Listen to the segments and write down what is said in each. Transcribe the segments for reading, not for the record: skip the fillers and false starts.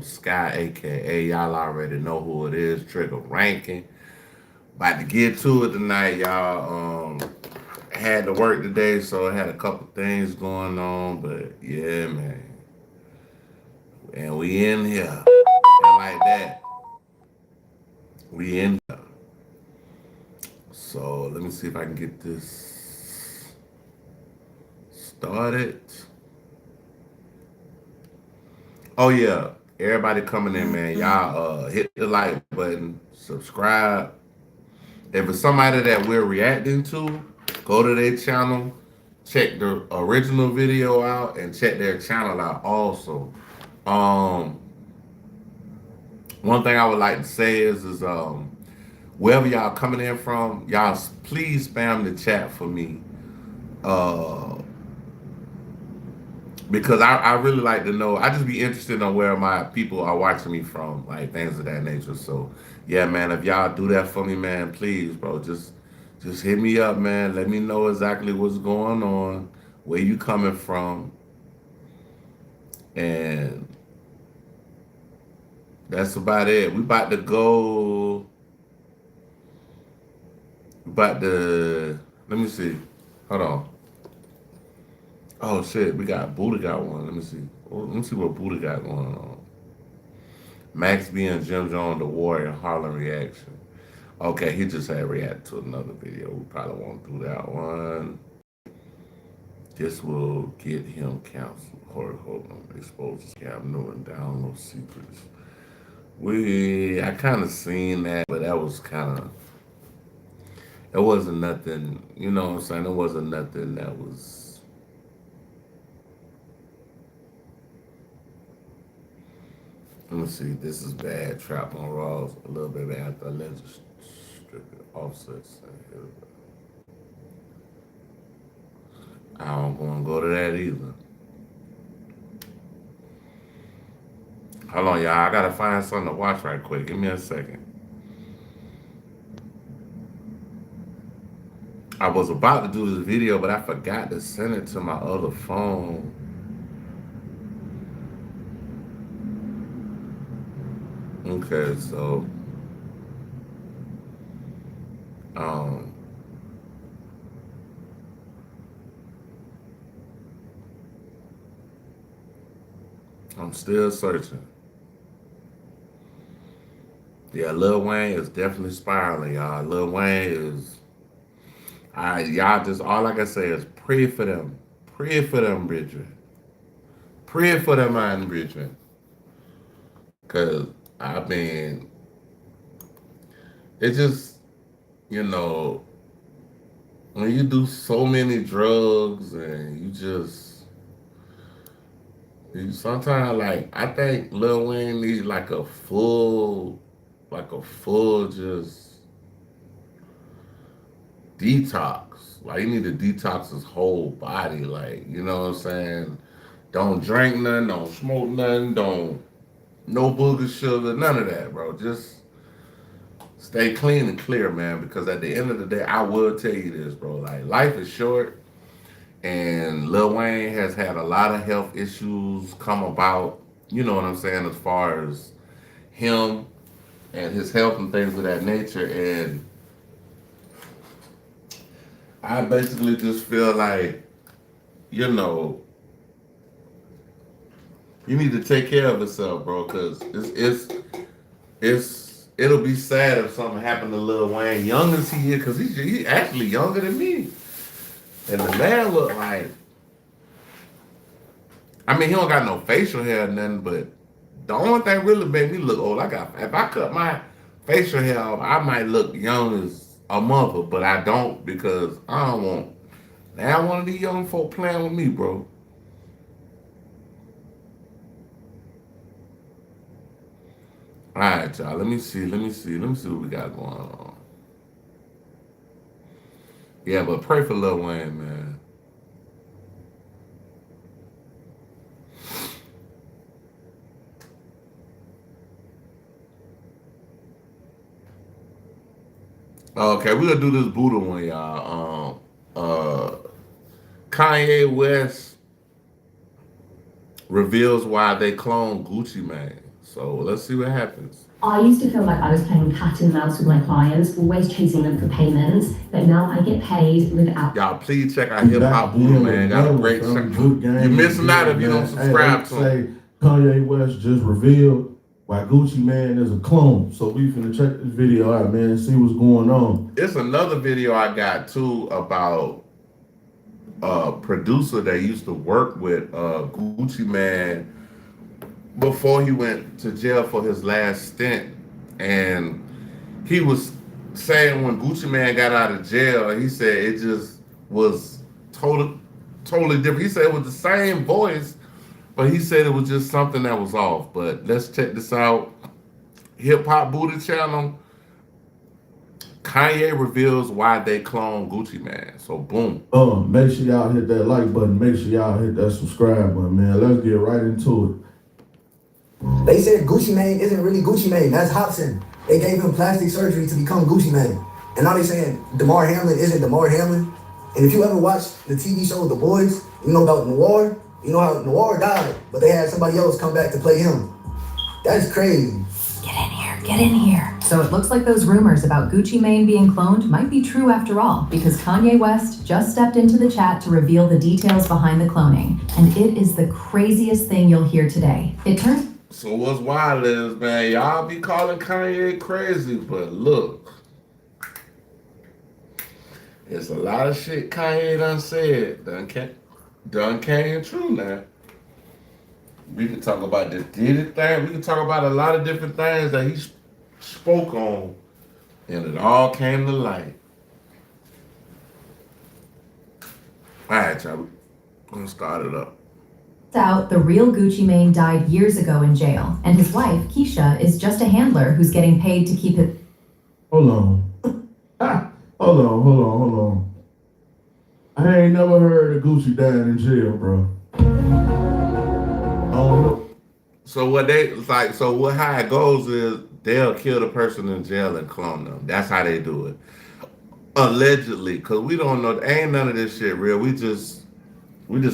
Sky, aka y'all already know who it is. Trigger ranking. About to get to it tonight, y'all. Had to work today, so I had a couple things going on, but yeah, man. And we in here, and like that, we in here. So let me see if I can get this started. Oh yeah, everybody coming in, man. Y'all hit the like button, subscribe. If it's somebody that we're reacting to, go to their channel, check the original video out, and check their channel out also. Um, One thing I would like to say is wherever y'all coming in from, y'all please spam the chat for me. Uh, because I really like to know. I just be interested on where my people are watching me from, like things of that nature. So yeah, man, if y'all do that for me, man, please, bro, just hit me up, man. Let me know exactly what's going on, where you coming from, and that's about it. We about to go. About to let me see. Hold on. Oh shit, we got Buddha got one. Let me see. Let me see what Buddha got going on. Max B and Jim Jones, the Warrior Harlem reaction. Okay, he just had react to another video. We probably won't do that one. This will get him canceled. Hold on. Expose scam, new and download secrets. I kind of seen that, but that was kind of, it wasn't nothing, you know what I'm saying? It wasn't nothing that was, let me see, this is bad. Trap on Raws, a little bit after alleged stripping offsets. I don't want to go to that either. Hold on, y'all. I gotta find something to watch right quick. Give me a second. I was about to do this video, but I forgot to send it to my other phone. Okay, so um, I'm still searching. Yeah, Lil Wayne is definitely spiraling, y'all. Lil Wayne is. Y'all just all I can say is pray for them, Bridget. Pray for them, man, Bridget. Cause I mean, it just you know when you do so many drugs and you sometimes like I think Lil Wayne needs like a full just detox. Like he need to detox his whole body. Like you know what I'm saying? Don't drink nothing, don't smoke nothing, don't no booger sugar, none of that, bro. Just stay clean and clear, man. Because at the end of the day, I will tell you this, bro. Like life is short, and Lil Wayne has had a lot of health issues come about. You know what I'm saying? As far as him and his health and things of that nature, and I basically just feel like you know you need to take care of yourself, bro. Because it'll be sad if something happened to Lil Wayne, young as he is, because he actually younger than me. And the man look like, I mean, he don't got no facial hair or nothing, but the only thing really made me look old, if I cut my facial hair off, I might look young as a mother, but I don't because I don't want, now one of these young folk playing with me, bro. All right, y'all, let me see what we got going on. Yeah, but pray for Lil Wayne, man. Okay, we're gonna do this Buddha one, y'all. Kanye West reveals why they cloned Gucci Mane. So let's see what happens. I used to feel like I was playing cat and mouse with my clients, always chasing them for payments, but now I get paid without. Y'all, please check out Hip Hop Buddha, man. Got a great show. You're missing out if you don't subscribe to him. Kanye West just revealed why Gucci Mane is a clone. So we finna check this video out, man, and see what's going on. It's another video I got too about a producer that used to work with Gucci Mane before he went to jail for his last stint, and he was saying when Gucci Mane got out of jail, he said it just was totally different. He said it was the same voice, but he said it was just something that was off. But let's check this out. Hip Hop Buddha channel. Kanye reveals why they clone Gucci Mane. So boom. Make sure y'all hit that like button. Make sure y'all hit that subscribe button, man. Let's get right into it. They said Gucci Mane isn't really Gucci Mane. That's Hobson. They gave him plastic surgery to become Gucci Mane. And now they saying Damar Hamlin isn't Damar Hamlin. And if you ever watched the TV show The Boys, you know about Noir. You know how Noir died, but they had somebody else come back to play him. That's crazy. Get in here, get in here. So it looks like those rumors about Gucci Mane being cloned might be true after all, because Kanye West just stepped into the chat to reveal the details behind the cloning. And it is the craziest thing you'll hear today. It turns. So what's wild is, man, y'all be calling Kanye crazy, but look, it's a lot of shit Kanye done said, done came true now. We can talk about the Diddy thing. We can talk about a lot of different things that he spoke on, and it all came to light. All right, y'all, we're gonna start it up. Out, the real Gucci Mane died years ago in jail, and his wife, Keisha, is just a handler who's getting paid to keep it. Hold on. Hold on. I ain't never heard of Gucci dying in jail, bro. I don't know. So how it goes is they'll kill the person in jail and clone them. That's how they do it. Allegedly, because we don't know. Ain't none of this shit real. We just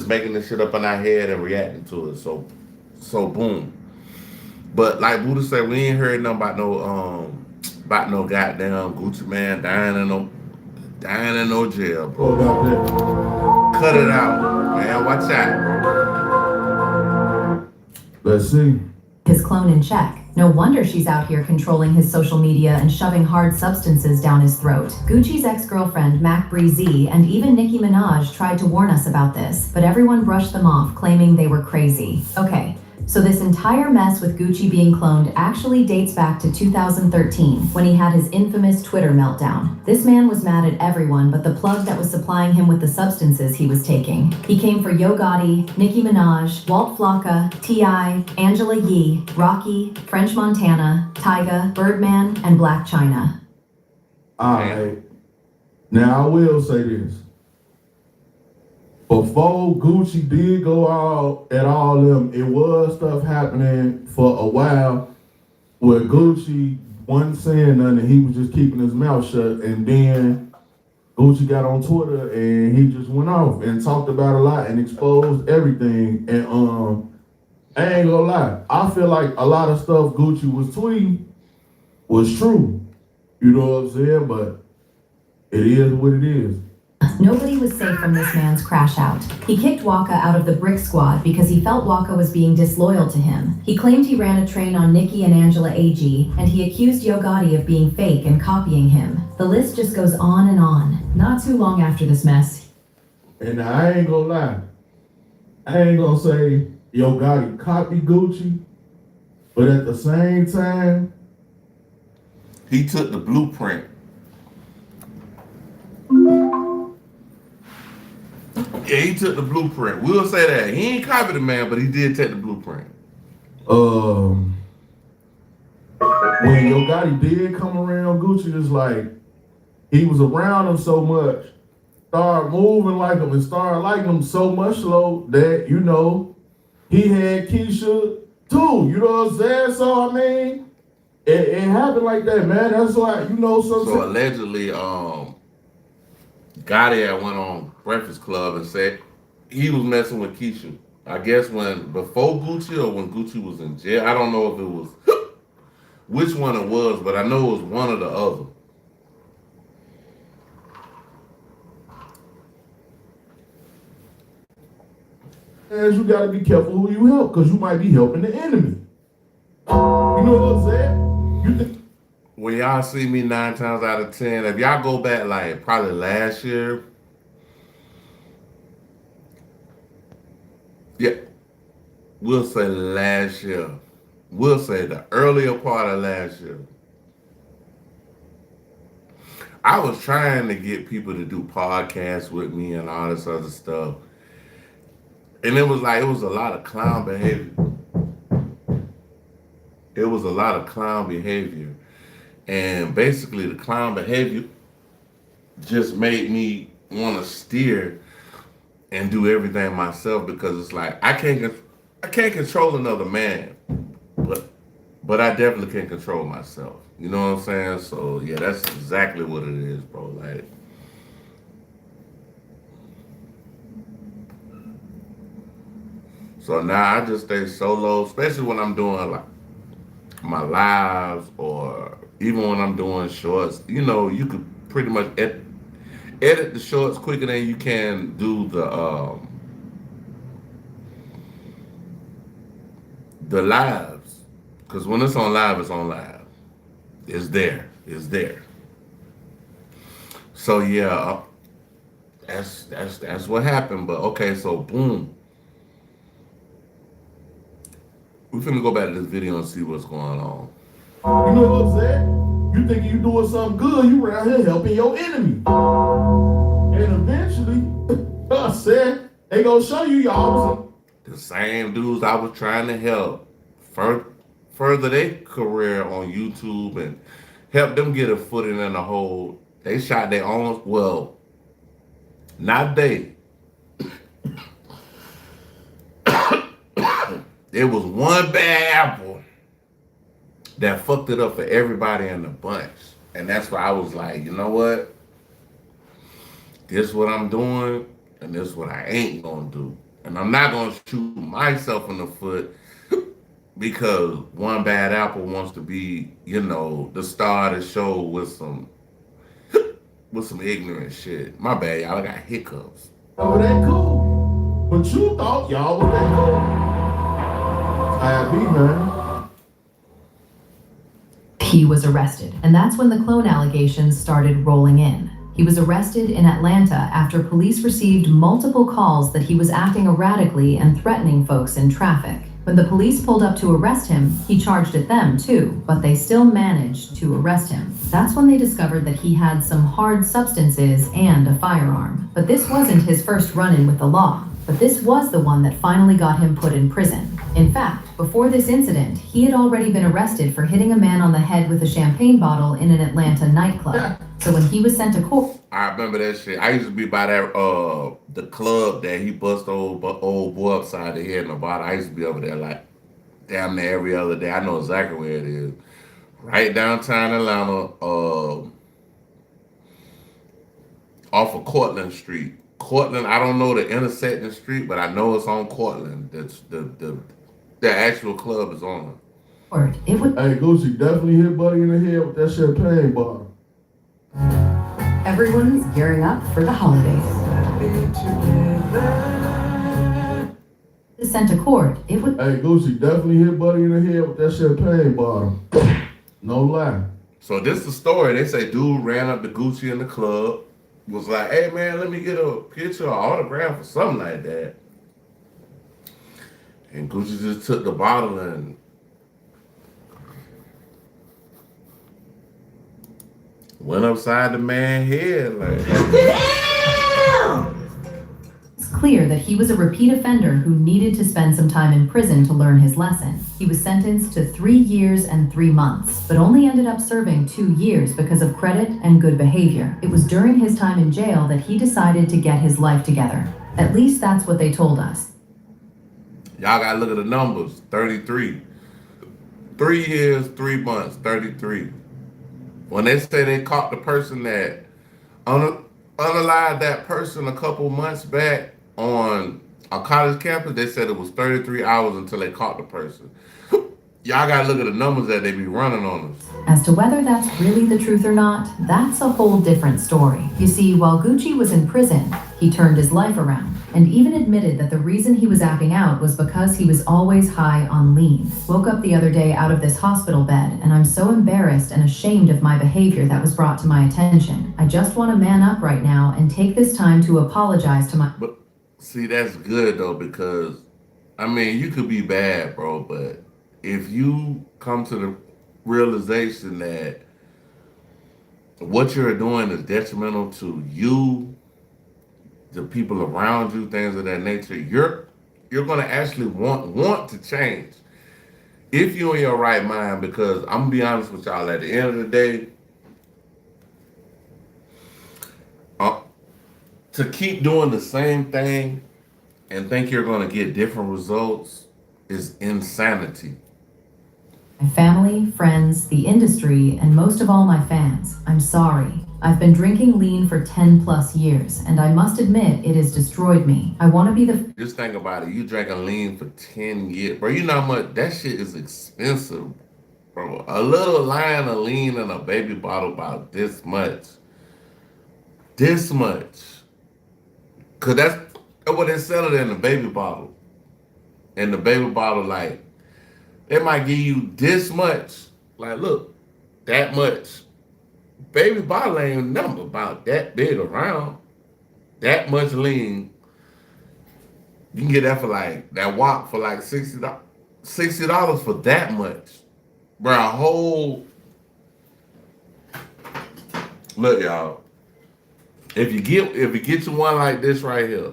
making this shit up in our head and reacting to it. So boom. But like Buddha said, we ain't heard nothing about no goddamn Gucci Mane dying in no jail, bro. Cut it out, man. Watch out. Let's see. His clone in check. No wonder she's out here controlling his social media and shoving hard substances down his throat. Gucci's ex-girlfriend, Mac Breezy, and even Nicki Minaj tried to warn us about this, but everyone brushed them off, claiming they were crazy. Okay, so this entire mess with Gucci being cloned actually dates back to 2013, when he had his infamous Twitter meltdown. This man was mad at everyone but the plug that was supplying him with the substances he was taking. He came for Yo Gotti, Nicki Minaj, Walt Flocka, T.I., Angela Yee, Rocky, French Montana, Tyga, Birdman, and Black China. Alright. Now I will say this. Before Gucci did go out at all them, it was stuff happening for a while where Gucci wasn't saying nothing. He was just keeping his mouth shut. And then Gucci got on Twitter and he just went off and talked about a lot and exposed everything. And I ain't gonna lie, I feel like a lot of stuff Gucci was tweeting was true. You know what I'm saying? But it is what it is. Nobody was safe from this man's crash out. He kicked Waka out of the Brick Squad because he felt Waka was being disloyal to him. He claimed he ran a train on Nicki and Angela AG, and he accused Yo Gotti of being fake and copying him. The list just goes on and on. Not too long after this mess. And I ain't gonna lie, I ain't gonna say Yo Gotti copied Gucci, but at the same time, he took the blueprint. Yeah, he took the blueprint. We'll say that. He ain't copied the man, but he did take the blueprint. when Yo Gotti did come around, Gucci was like, he was around him so much, started moving like him and started liking him so much so that, you know, he had Keisha too, you know what I'm saying? So, I mean, it happened like that, man. That's why, you know, So allegedly, Gotti had went on Breakfast Club and said he was messing with Keisha. I guess before Gucci or when Gucci was in jail. I don't know if it was which one it was, but I know it was one or the other. And you gotta be careful who you help, because you might be helping the enemy. You know what I'm saying? You think When y'all see me 9 times out of 10, if y'all go back like probably last year, yeah, we'll say last year. We'll say the earlier part of last year. I was trying to get people to do podcasts with me and all this other stuff. And it was a lot of clown behavior. It was a lot of clown behavior. And basically the clown behavior just made me want to steer and do everything myself, because it's like I can't control another man, but I definitely can control myself. You know what I'm saying? So yeah, that's exactly what it is, bro. Like, so now I just stay solo, especially when I'm doing like my lives or even when I'm doing shorts. You know, you could pretty much edit the shorts quicker than you can do the lives. Because when it's on live, it's on live. It's there. It's there. So yeah, that's what happened. But okay, so boom. We finna go back to this video and see what's going on. you know what I'm saying? You think you doing something good, you around here helping your enemy. And eventually, I said, they gonna show you y'all. The same dudes I was trying to help further their career on YouTube and help them get a footing in the hole. They shot their own, well, not they. It was one bad apple that fucked it up for everybody in the bunch. And that's why I was like, you know what? This is what I'm doing, and this is what I ain't gonna do. And I'm not gonna shoot myself in the foot because one bad apple wants to be, you know, the star of the show with some ignorant shit. My bad, y'all. I got hiccups. Oh, that cool. But you thought y'all was that cool. I be, man. He was arrested, and that's when the clone allegations started rolling in. He was arrested in Atlanta after police received multiple calls that he was acting erratically and threatening folks in traffic. When the police pulled up to arrest him, he charged at them too, but they still managed to arrest him. That's when they discovered that he had some hard substances and a firearm. But this wasn't his first run-in with the law. But this was the one that finally got him put in prison. In fact, before this incident, he had already been arrested for hitting a man on the head with a champagne bottle in an Atlanta nightclub. So when he was sent to court... I remember that shit. I used to be by that the club that he bust old boy upside the head in the bottle. I used to be over there like damn near every other day. I know exactly where it is. Right downtown Atlanta, off of Cortlandt Street. Cortlandt, I don't know the intersecting street, but I know it's on Cortlandt. That's the actual club is on it. It would... Hey, Gucci definitely hit Buddy in the head with that champagne bottle. Everyone's gearing up for the holidays. Sent to court, it would... Hey, Gucci definitely hit Buddy in the head with that champagne bottle. No lie. So this is the story. They say dude ran up to Gucci in the club, was like, hey man, let me get a picture or autograph or something like that. And Gucci just took the bottle and went upside the man's head like. It's clear that he was a repeat offender who needed to spend some time in prison to learn his lesson. He was sentenced to 3 years and 3 months, but only ended up serving 2 years because of credit and good behavior. It was during his time in jail that he decided to get his life together. At least that's what they told us. Y'all gotta look at the numbers. 33. 3 years, 3 months, 33. When they say they caught the person that unalived that person a couple months back on On college campus, they said it was 33 hours until they caught the person. Y'all gotta look at the numbers that they be running on us. As to whether that's really the truth or not, that's a whole different story. You see, while Gucci was in prison, he turned his life around and even admitted that the reason he was acting out was because he was always high on lean. Woke up the other day out of this hospital bed, and I'm so embarrassed and ashamed of my behavior that was brought to my attention. I just want to man up right now and take this time to apologize to my... But see, that's good though, because I mean, you could be bad, bro, but if you come to the realization that what you're doing is detrimental to you, the people around you, things of that nature, you're gonna actually want to change if you're in your right mind. Because I'm gonna be honest with y'all, at the end of the day, uh, to keep doing the same thing and think you're gonna get different results is insanity. My family, friends, the industry, and most of all my fans. I'm sorry. I've been drinking lean for 10 plus years, and I must admit it has destroyed me. I want to be the... Just think about it. You drinking lean for 10 years. Bro, you know how much that shit is expensive, bro. A little line of lean in a baby bottle about this much. This much. Cause that's what they sell it in the baby bottle. And the baby bottle, like, they might give you this much. Like, look, that much. Baby bottle ain't number about that big around. That much lean. You can get that for like, that wok for like $60. $60 for that much. Bro, a whole, look y'all. If you get you one like this right here,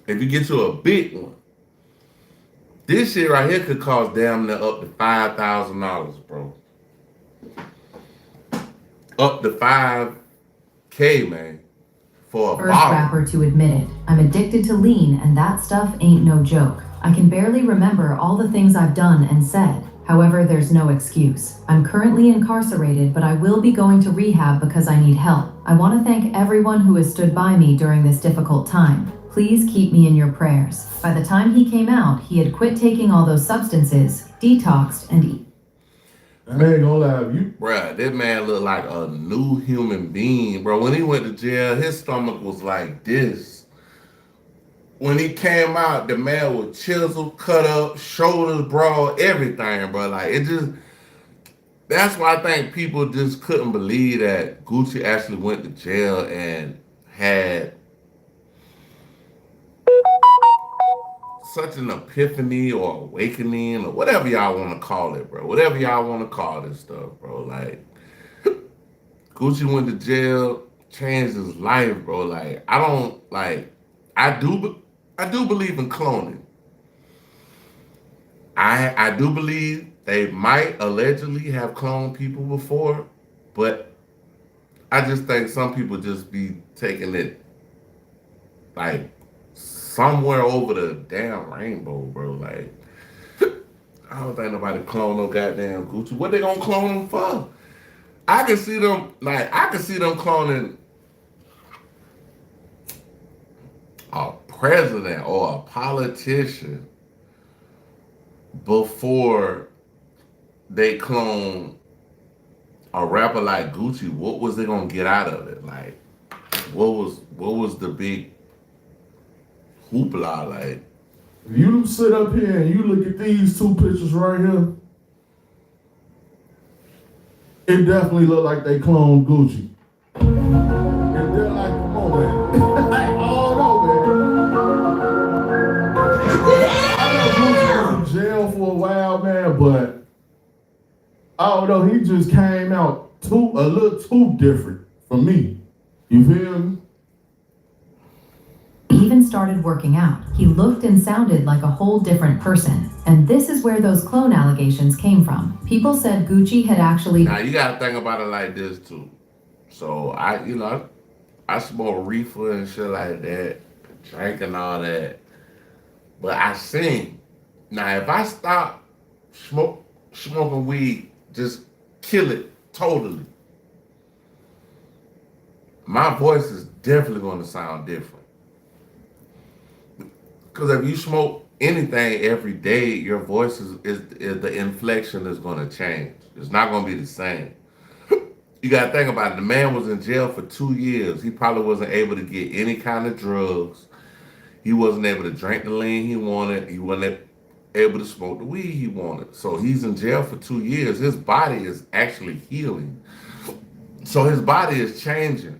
if you get you a big one, this shit right here could cost damn near up to $5,000, bro. Up to $5K, man, for a first bottle. rapper to admit it. I'm addicted to lean, and that stuff ain't no joke. I can barely remember all the things I've done and said. However, there's no excuse. I'm currently incarcerated, but I will be going to rehab because I need help. I want to thank everyone who has stood by me during this difficult time. Please keep me in your prayers. By the time he came out, he had quit taking all those substances, detoxed, and I ain't gonna lie, you Bruh, this man looked like a new human being, bro. When he went to jail, his stomach was like this. When he came out, the man was chiseled, cut up, shoulders broad, everything, bro. Like, it just, that's why I think people just couldn't believe that Gucci actually went to jail and had such an epiphany or awakening or whatever y'all want to call it, bro. Whatever y'all want to call this stuff, bro. Like, Gucci went to jail, changed his life, bro. Like, I do believe in cloning. I do believe they might allegedly have cloned people before, but I just think some people just be taking it like somewhere over the damn rainbow, bro. Like, I don't think nobody clone no goddamn Gucci. What they gonna clone him for? I can see them cloning a president or a politician before they clone a rapper like Gucci. What was they gonna get out of it? Like, what was the big hoopla? Like, if you sit up here and you look at these two pictures right here, it definitely look like they cloned Gucci. And they're like, come on, man. Like, oh no, man. I know Gucci was in jail for a while, man, but I don't know, he just came out a little too different for me. You feel me? even started working out. He looked and sounded like a whole different person. And this is where those clone allegations came from. People said Gucci had actually... Now, you gotta think about it like this, too. So, I smoke reefer and shit like that, drink and all that. But I sing. Now, if I stop smoking weed, just kill it totally, my voice is definitely going to sound different. Because if you smoke anything every day, your voice is the inflection is going to change. It's not going to be the same. You got to think about it. The man was in jail for 2 years. He probably wasn't able to get any kind of drugs. He wasn't able to drink the lean he wanted. He wasn't able to smoke the weed he wanted. So he's in jail for 2 years. His body is actually healing. So his body is changing.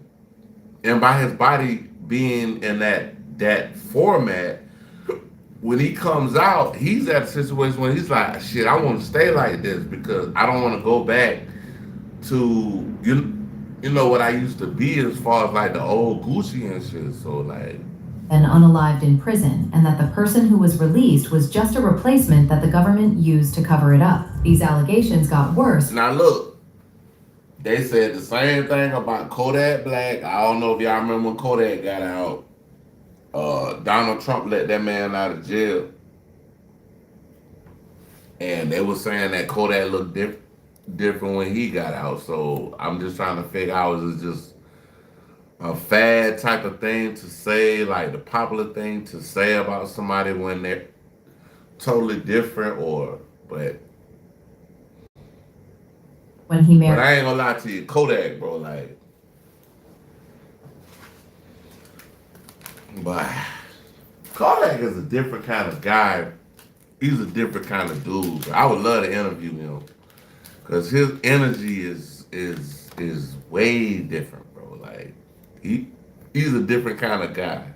And by his body being in that format, when he comes out, he's at a situation where he's like, shit, I want to stay like this because I don't want to go back to you know what I used to be as far as like the old Gucci and shit. So like, and unalived in prison, and that the person who was released was just a replacement that the government used to cover it up. These allegations got worse. Now look, they said the same thing about Kodak Black. I don't know if y'all remember when Kodak got out. Donald Trump let that man out of jail. And they were saying that Kodak looked different when he got out. So I'm just trying to figure out, is it just a fad type of thing to say, like the popular thing to say about somebody when they're totally different, or but When he but married I ain't gonna lie to you, Kodak, bro, like, but Kodak is a different kind of guy. He's a different kind of dude. I would love to interview him because his energy is way different, bro. Like he's a different kind of guy.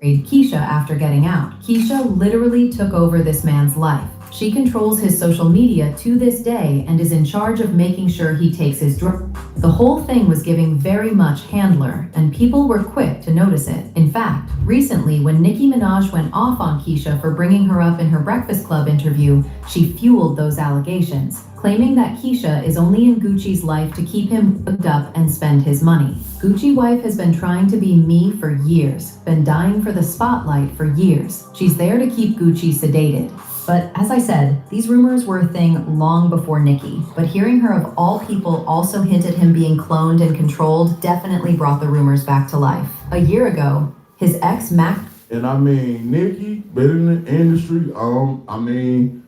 Keisha after getting out. Keisha literally took over this man's life. She controls his social media to this day and is in charge of making sure he takes his drug. The whole thing was giving very much handler, and people were quick to notice it. In fact, recently when Nicki Minaj went off on Keisha for bringing her up in her Breakfast Club interview, she fueled those allegations, claiming that Keisha is only in Gucci's life to keep him hooked up and spend his money. Gucci wife has been trying to be me for years, been dying for the spotlight for years. She's there to keep Gucci sedated. But as I said, these rumors were a thing long before Nicki. But hearing her of all people also hint at him being cloned and controlled definitely brought the rumors back to life. A year ago, his ex Mac. And I mean, Nicki, been in the industry. I mean,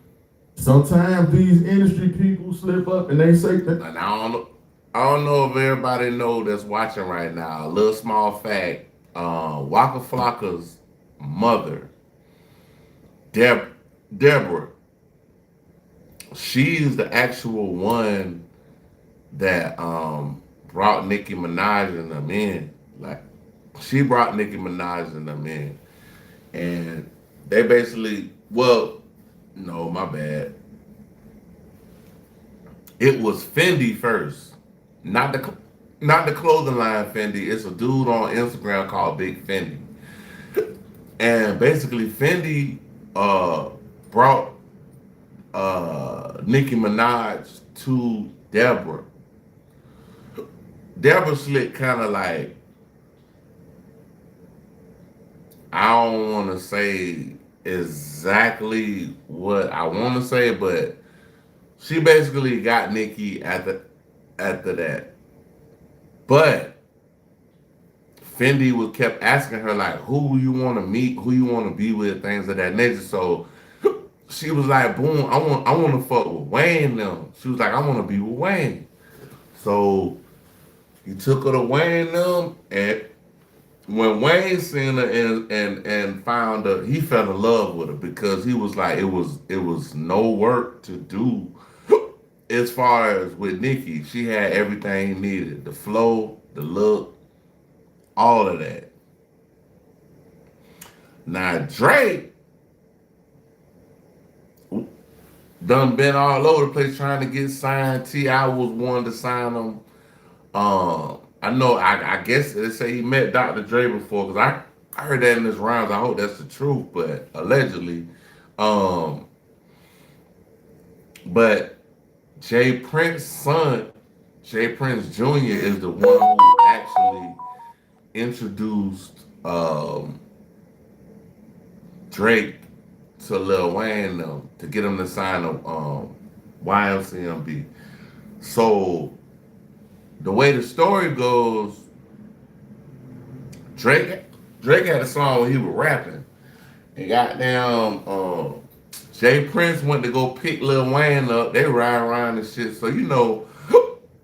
sometimes these industry people slip up and they say that. And I don't know if everybody know that's watching right now. A little small fact: Waka Flocka's mother, Deborah, she's the actual one that brought Nicki Minaj and them in. Like, she brought Nicki Minaj and them in, and they basically, well, no, my bad. It was Fendi first, not the clothing line Fendi. It's a dude on Instagram called Big Fendi, and basically Fendi brought Nicki Minaj to Deborah. Deborah Slick kind of like, I don't want to say exactly what I want to say, but she basically got Nicki after that. But Fendi kept asking her, like, who you want to meet, who you want to be with, things of that nature. So she was like, boom, I want to fuck with Wayne now. She was like, I want to be with Wayne. So he took her to Wayne them, and when Wayne seen her and found her, he fell in love with her because he was like, it was no work to do. As far as with Nicki, she had everything he needed: the flow, the look, all of that. Now Drake done been all over the place trying to get signed. T.I. was one to sign him. I know, I guess they say he met Dr. Dre before, because I heard that in his rounds. I hope that's the truth, but allegedly. But Jay Prince's son, Jay Prince Jr., is the one who actually introduced Drake to Lil Wayne to get him to sign a YMCMB. So the way the story goes, Drake had a song where he was rapping, And goddamn, Jay Prince went to go pick Lil Wayne up. They ride around and shit. So you know,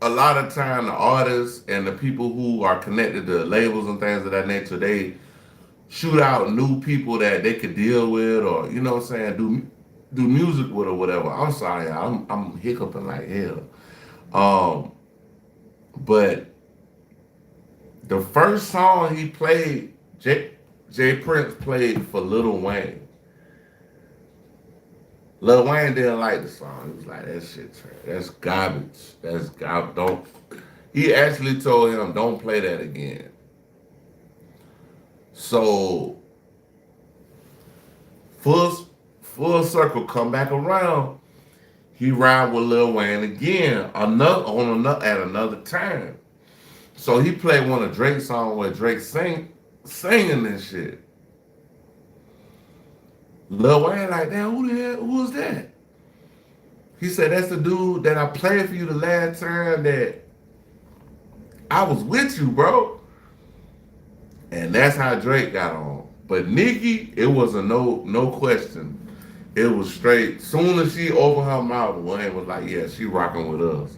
a lot of time the artists and the people who are connected to labels and things of that nature, they shoot out new people that they could deal with, or you know what I'm saying, do music with or whatever. I'm sorry, I'm hiccuping like hell. But the first song he played, Jay Prince played for Lil Wayne. Lil Wayne didn't like the song. He was like, that shit trash. That's garbage. That's garbage. Don't. He actually told him, don't play that again. So full circle, come back around. He ride with Lil Wayne again, at another time. So he played one of Drake's songs where Drake singing this shit. Lil Wayne like, damn, who was that? He said, that's the dude that I played for you the last time that I was with you, bro. And that's how Drake got on. But Nicki, it was a no question. It was straight. Soon as she opened her mouth, Wayne was like, yeah, she rocking with us.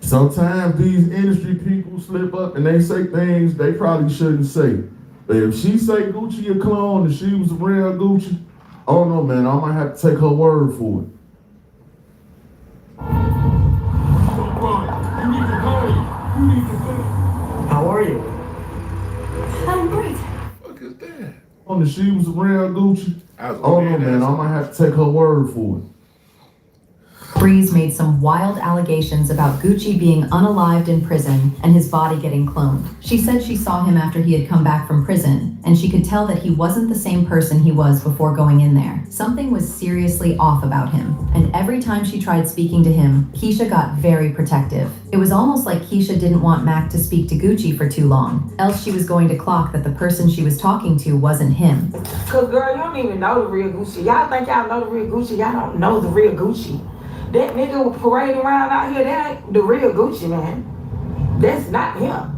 Sometimes these industry people slip up and they say things they probably shouldn't say. But if she say Gucci a clone and she was a real Gucci, I don't know, man. I might have to take her word for it. How are you? I'm great. What the fuck is that? On if she was a real Gucci, I don't know, man. I might have to take her word for it. Breeze made some wild allegations about Gucci being unalived in prison and his body getting cloned. She said she saw him after he had come back from prison, and she could tell that he wasn't the same person he was before going in there. Something was seriously off about him, and every time she tried speaking to him, Keisha got very protective. It was almost like Keisha didn't want Mac to speak to Gucci for too long, else she was going to clock that the person she was talking to wasn't him. Cause girl, you don't even know the real Gucci. Y'all think y'all know the real Gucci, y'all don't know the real Gucci. That nigga was parading around out here, that ain't the real Gucci, man. That's not him.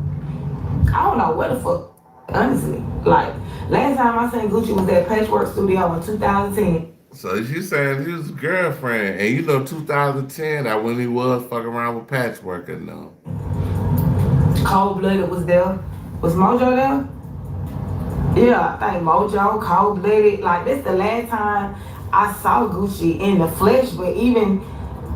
I don't know what the fuck, honestly. Like, last time I seen Gucci was at Patchwork Studio in 2010. So she saying he was a girlfriend, and you know 2010, that when he was fucking around with Patchwork and them. Cold Blooded was there. Was Mojo there? Yeah, I think Mojo, Cold Blooded. Like, this the last time I saw Gucci in the flesh, but even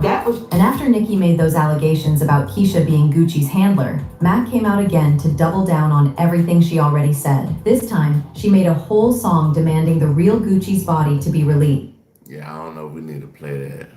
that was. And after Nicki made those allegations about Keisha being Gucci's handler, Mac came out again to double down on everything she already said. This time, she made a whole song demanding the real Gucci's body to be released. Yeah, I don't know if we need to play that.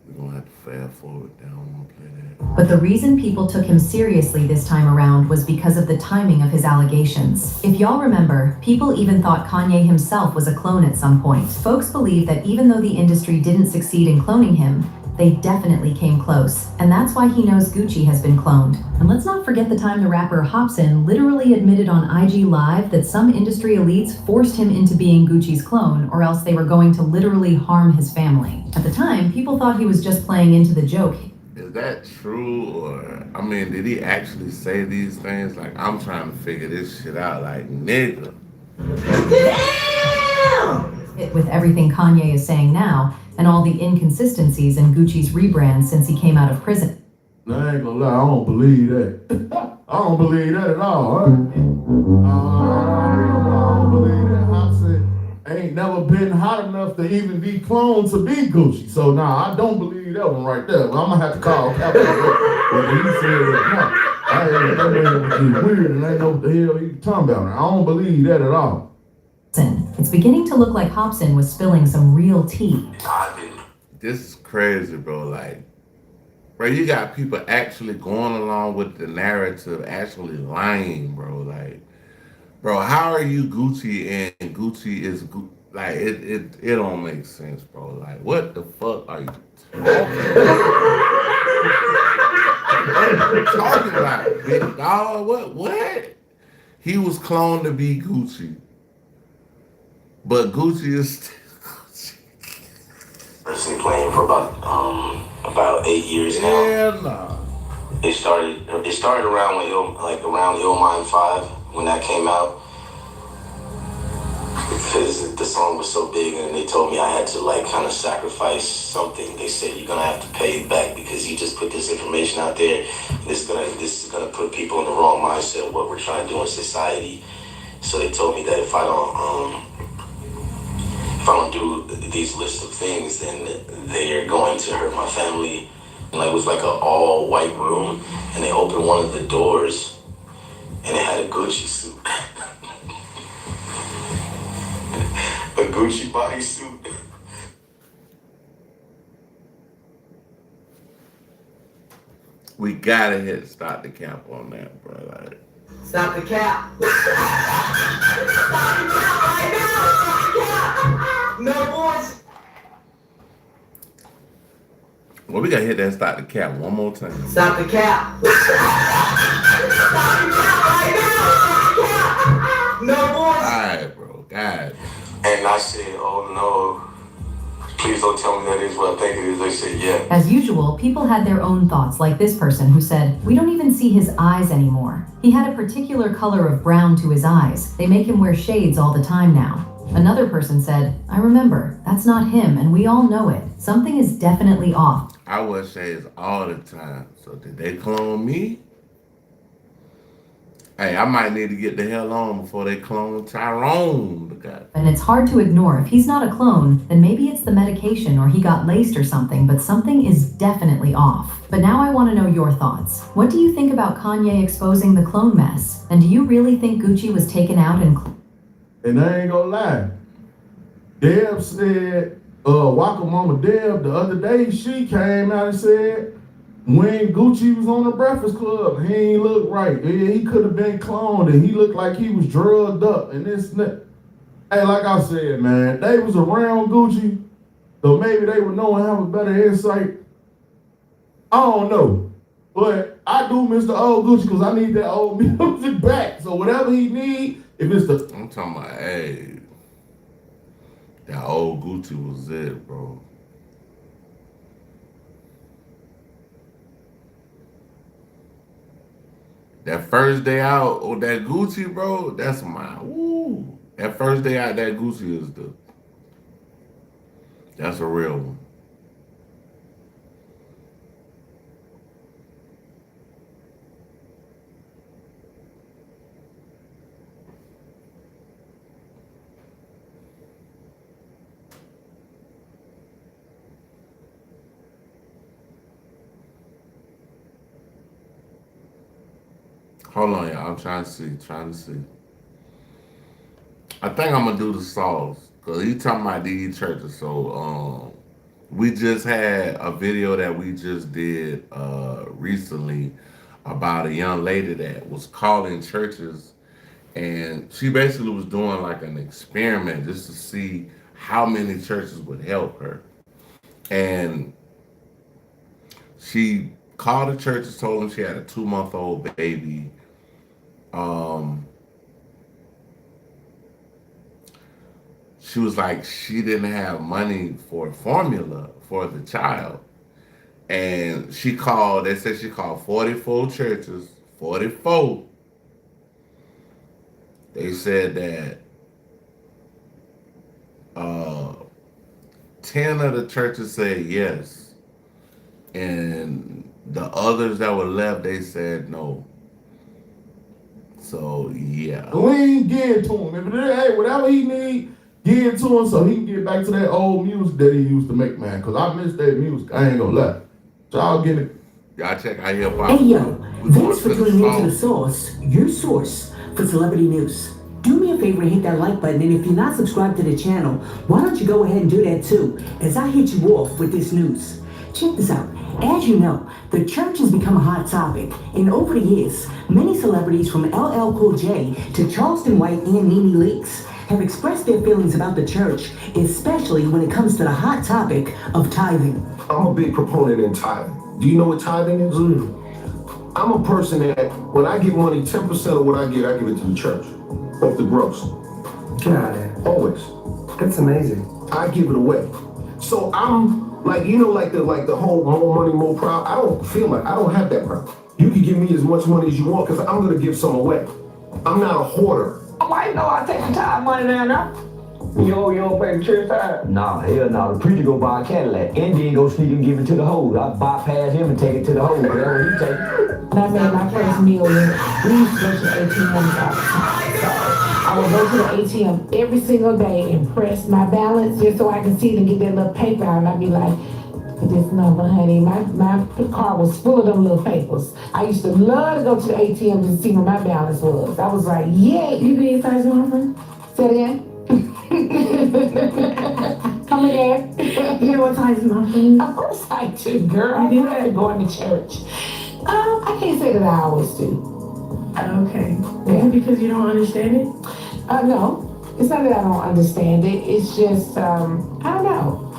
We're gonna have to fast forward. I don't want to play that. But the reason people took him seriously this time around was because of the timing of his allegations. If y'all remember, people even thought Kanye himself was a clone at some point. Folks believe that even though the industry didn't succeed in cloning him, they definitely came close. And that's why he knows Gucci has been cloned. And let's not forget the time the rapper Hopsin literally admitted on IG Live that some industry elites forced him into being Gucci's clone, or else they were going to literally harm his family. At the time, people thought he was just playing into the joke. Is that true, or I mean, did he actually say these things? Like, I'm trying to figure this shit out. Like, nigga. With everything Kanye is saying now, and all the inconsistencies in Gucci's rebrand since he came out of prison. I ain't gonna lie, I don't believe that. I don't believe that at all. I don't believe that. Hopsin ain't never been hot enough to even be cloned to be Gucci. So nah, I don't believe that one right there. Well, I'm gonna have to call Captain. Whether he said it or not. That man was weird and I ain't know what the hell he was talking about. I don't believe that at all. It's beginning to look like Hopsin was spilling some real tea. This is crazy, bro. Like, bro, you got people actually going along with the narrative, actually lying, bro. Like, bro, how are you Gucci and Gucci is like it don't make sense, bro. Like, what the fuck are you talking about, big dog? What? He was cloned to be Gucci, but Gucci is still Gucci. Personally playing for about 8 years now. Yeah, nah. It started around with around Ill Mind 5 when that came out. because the song was so big, and they told me I had to like kind of sacrifice something. They said you're gonna have to pay it back because you just put this information out there. This is gonna put people in the wrong mindset of what we're trying to do in society. So they told me that if I don't do these lists of things, then they're going to hurt my family. And like, it was like an all white room, and they opened one of the doors, and it had a Gucci suit. A Gucci bodysuit. We gotta stop the cap on that, bro. Like, Stop the cap. Stop the cap right now. Stop the cap. No boys. well, we gotta hit that stop the cap one more time. Stop the cap. Stop the cap right now. Stop the cap. No boys. Alright, bro. God. And I said, oh no, please don't tell me that is what I think it is. They said, yeah. As usual, people had their own thoughts, like this person who said, "We don't even see his eyes anymore. He had a particular color of brown to his eyes. They make him wear shades all the time now." Another person said, "I remember, that's not him, and we all know it. Something is definitely off." I wear shades all the time. So did they clone me? Hey, I might need to get the hell on before they clone Tyrone. The guy. And it's hard to ignore. If he's not a clone, then maybe it's the medication or he got laced or something, but something is definitely off. But now I want to know your thoughts. What do you think about Kanye exposing the clone mess? And do you really think Gucci was taken out and... And I ain't gonna lie. Deb said, Waka Mama Deb, the other day, she came out and said, when Gucci was on the Breakfast Club, he ain't look right. He could have been cloned and he looked like he was drugged up and this and that. Hey, like I said, man, they was around Gucci, so maybe they would know and have a better insight. I don't know. But I do miss the old Gucci because I need that old music back. So whatever he need, if it's the... I'm talking about, hey, that old Gucci was it, bro. That first day out, oh, that Gucci, bro, that's mine. Woo. That first day out, that Gucci is that's a real one. Hold on, y'all. I'm trying to see. I think I'm gonna do the sauce because he talking about these churches. So we just had a video that we just did recently about a young lady that was calling churches, and she basically was doing like an experiment just to see how many churches would help her. And she called the churches, told them she had a 2-month-old baby. She was like, she didn't have money for formula for the child. And she called, they said she called 44 churches, 44. They said that 10 of the churches said yes. And the others that were left, they said no. So, yeah. We ain't give to him. If hey, whatever he need, give to him so he can get back to that old music that he used to make, man. Because I miss that music. I ain't gonna lie. So I'll get it. Y'all check out here. Hey, yo. Thanks for tuning into The Source, your source for celebrity news. Do me a favor and hit that like button. And if you're not subscribed to the channel, why don't you go ahead and do that too, as I hit you off with this news. Check this out. As you know, the church has become a hot topic, and over the years, many celebrities from LL Cool J to Charleston White and Nene Leakes have expressed their feelings about the church, especially when it comes to the hot topic of tithing. I'm a big proponent in tithing. Do you know what tithing is? I'm a person that when I give money, 10% of what I give it to the church, off the gross. Got it. Always. That's amazing. I give it away. So I'm like, you know, like the whole more money, more proud. I don't feel like I don't have that problem. You can give me as much money as you want because I'm gonna give some away. I'm not a hoarder. Why you know I take the time money down there? You don't pay the church tithe? Nah, hell no. The preacher go buy a Cadillac and then go sneak and give it to the hose. I bypass him and take it to the hose. That's what he take. When I made my first million, we used to go to the ATM all the time. So I would go to the ATM every single day and press my balance just so I can see it and get that little paper out. And I'd be like, this number, honey. My car was full of them little papers. I used to love to go to the ATM to see what my balance was. I was like, yeah. You be excited, offering? Say it again. Come again. You know what tithes and offerings? Of course I do, girl. I do that going to church. I can't say that I always do. Okay. Yeah. Because you don't understand it? No. It's not that I don't understand it. It's just, I don't know.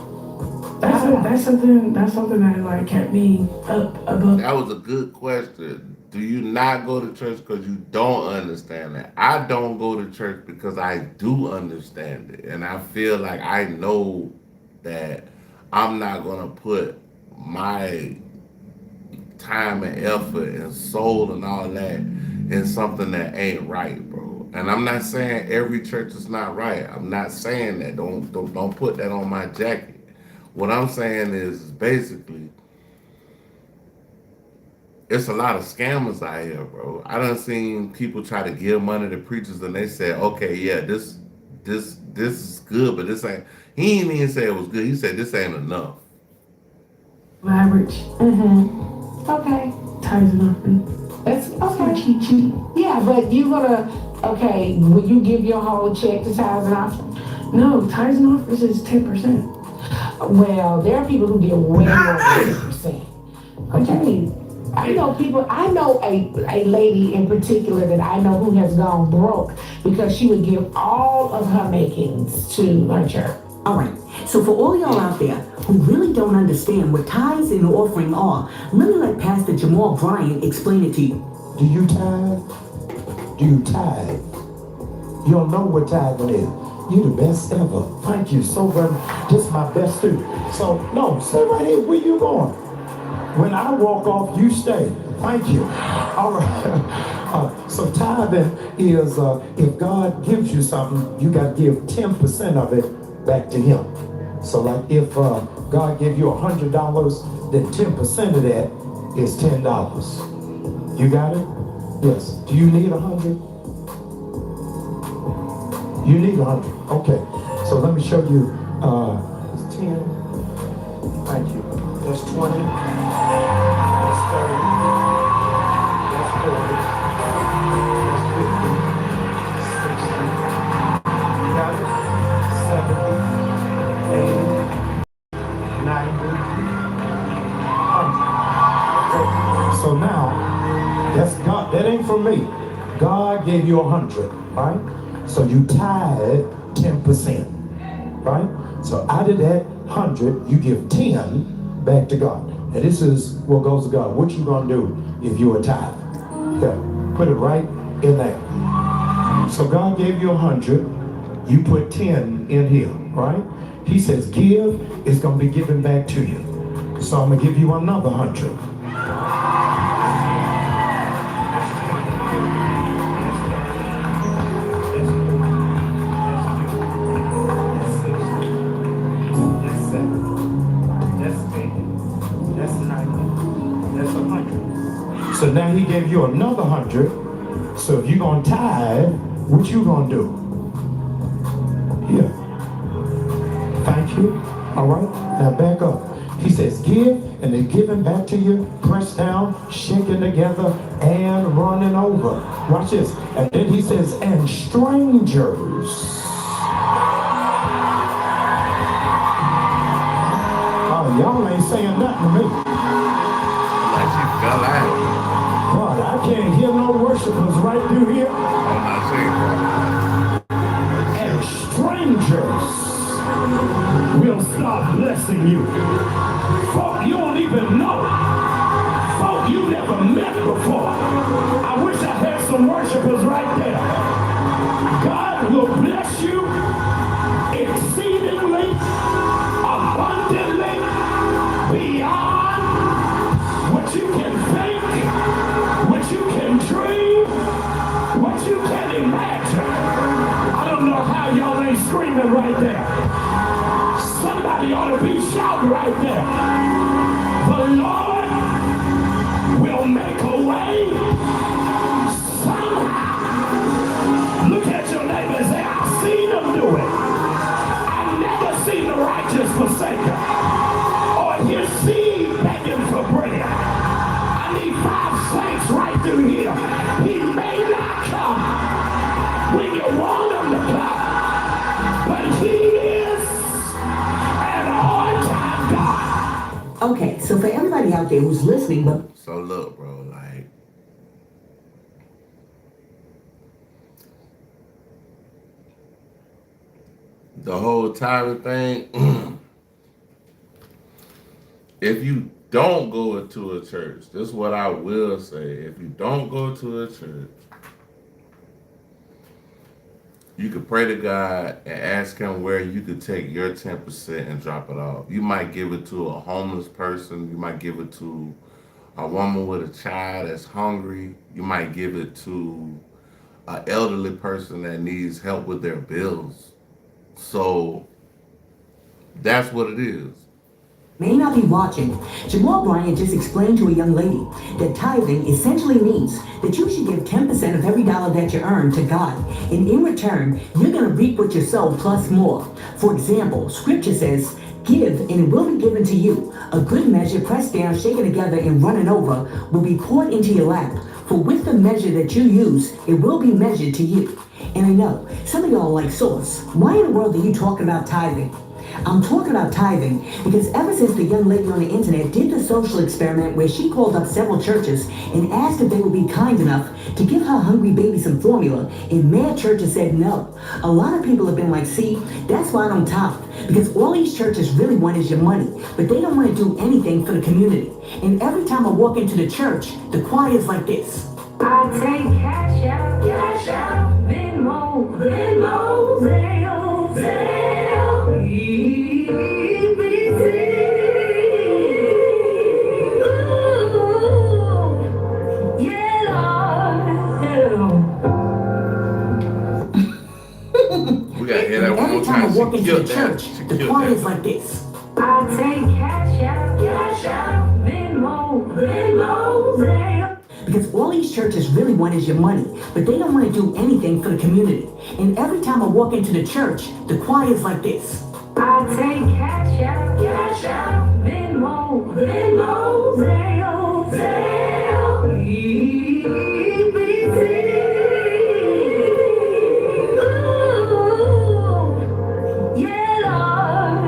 That's something that like kept me up above. That was a good question. Do you not go to church because you don't understand it? I don't go to church because I do understand it. And I feel like I know that I'm not going to put my time and effort and soul and all that in something that ain't right, bro. And I'm not saying every church is not right. I'm not saying that. Don't put that on my jacket. What I'm saying is basically, it's a lot of scammers out here, bro. I done seen people try to give money to preachers and they say, okay, yeah, this is good, but this ain't. He didn't even say it was good. He said this ain't enough. Average. Okay. Tithes and offerings. That's okay. Cheat. Yeah, but you gonna will you give your whole check to tithes and offerings? No, tithes and offerings is 10%. Well, there are people who get way more than 10%. Okay. I know a lady in particular that I know who has gone broke because she would give all of her makings to her church. All right, so for all y'all out there who really don't understand what tithes and offering are, let me let Pastor Jamal Bryant explain it to you. Do you tithe? Do you tithe? You don't know what tithing is. You're the best ever. Thank you so very much. This is my best student. So, no, stay right here. Where you going? When I walk off, you stay. Thank you. All right. So tithing is if God gives you something, you got to give 10% of it back to him. So like if God gave you $100, then 10% of that is $10. You got it? Yes. Do you need 100? You need 100. Okay. So let me show you. It's 10. Thank you. That's 20. That's 30. That's 40. That's 50. 60. You got it? 70. 80. 90. 100. So now, that's God. That ain't from me. God gave you 100, right? So you tithe 10%, right? So out of that 100, you give 10 back to God. And this is what goes to God. What you gonna do if you're a tithe? Okay, put it right in there. So God gave you 100, you put 10 in here, right? He says give, it's gonna be given back to you. So I'm gonna give you another 100. So now he gave you another 100. So if you're gonna tithe, what you gonna do? Here. Thank you. All right. Now back up. He says give, and they're giving back to you, pressed down, shaken together, and running over. Watch this. And then he says, and strangers. Oh, y'all ain't saying nothing to me. Like she fell out. God, I can't hear no worshipers right through here. I'm not saying that. And strangers will start blessing you. Folk you don't even know. Folk you never met before. I wish I had some worshipers right there. God will bless you exceedingly, abundantly, beyond what you can think, what you can dream, what you can imagine. I don't know how y'all ain't screaming him right there. Somebody ought to be shouting right there. The Lord will make a way somehow. Look at your neighbor and say, I've seen him do it. I've never seen the righteous forsaken or his seed begging for bread. I need 5 saints right through here. He may not come when you want him to come, but he is an on-time God. Okay, so for everybody out there who's listening, but So look, bro, like, the whole tithing thing, if you don't go into a church, this is what I will say. If you don't go to a church, you could pray to God and ask him where you could take your 10% and drop it off. You might give it to a homeless person. You might give it to a woman with a child that's hungry. You might give it to an elderly person that needs help with their bills. So that's what it is. may not be watching, Jamal Bryant just explained to a young lady that tithing essentially means that you should give 10% of every dollar that you earn to God. And in return, you're going to reap what you sow plus more. For example, scripture says, give and it will be given to you. A good measure pressed down, shaken together, and running over will be poured into your lap. For with the measure that you use, it will be measured to you. And I know, some of y'all like sauce. Why in the world are you talking about tithing? I'm talking about tithing because ever since the young lady on the internet did the social experiment where she called up several churches and asked if they would be kind enough to give her hungry baby some formula, and mad churches said no. A lot of people have been like, see, that's why I don't tithe, because all these churches really want is your money, but they don't want to do anything for the community. And every time I walk into the church, the choir is like this. I take cash out, Venmo, Zelle, EBT. Ooh, yeah, Lord. We gotta hear that one Every more time I time. walk She into killed the that. church, She the killed choir that. is like this. I take cash out, Venmo, Zelle. Because all these churches really want is your money, but they don't want to do anything for the community. And every time I walk into the church, the choir is like this. I take cash out, Venmo, Zelle, EBT. Ooh, yeah, Lord.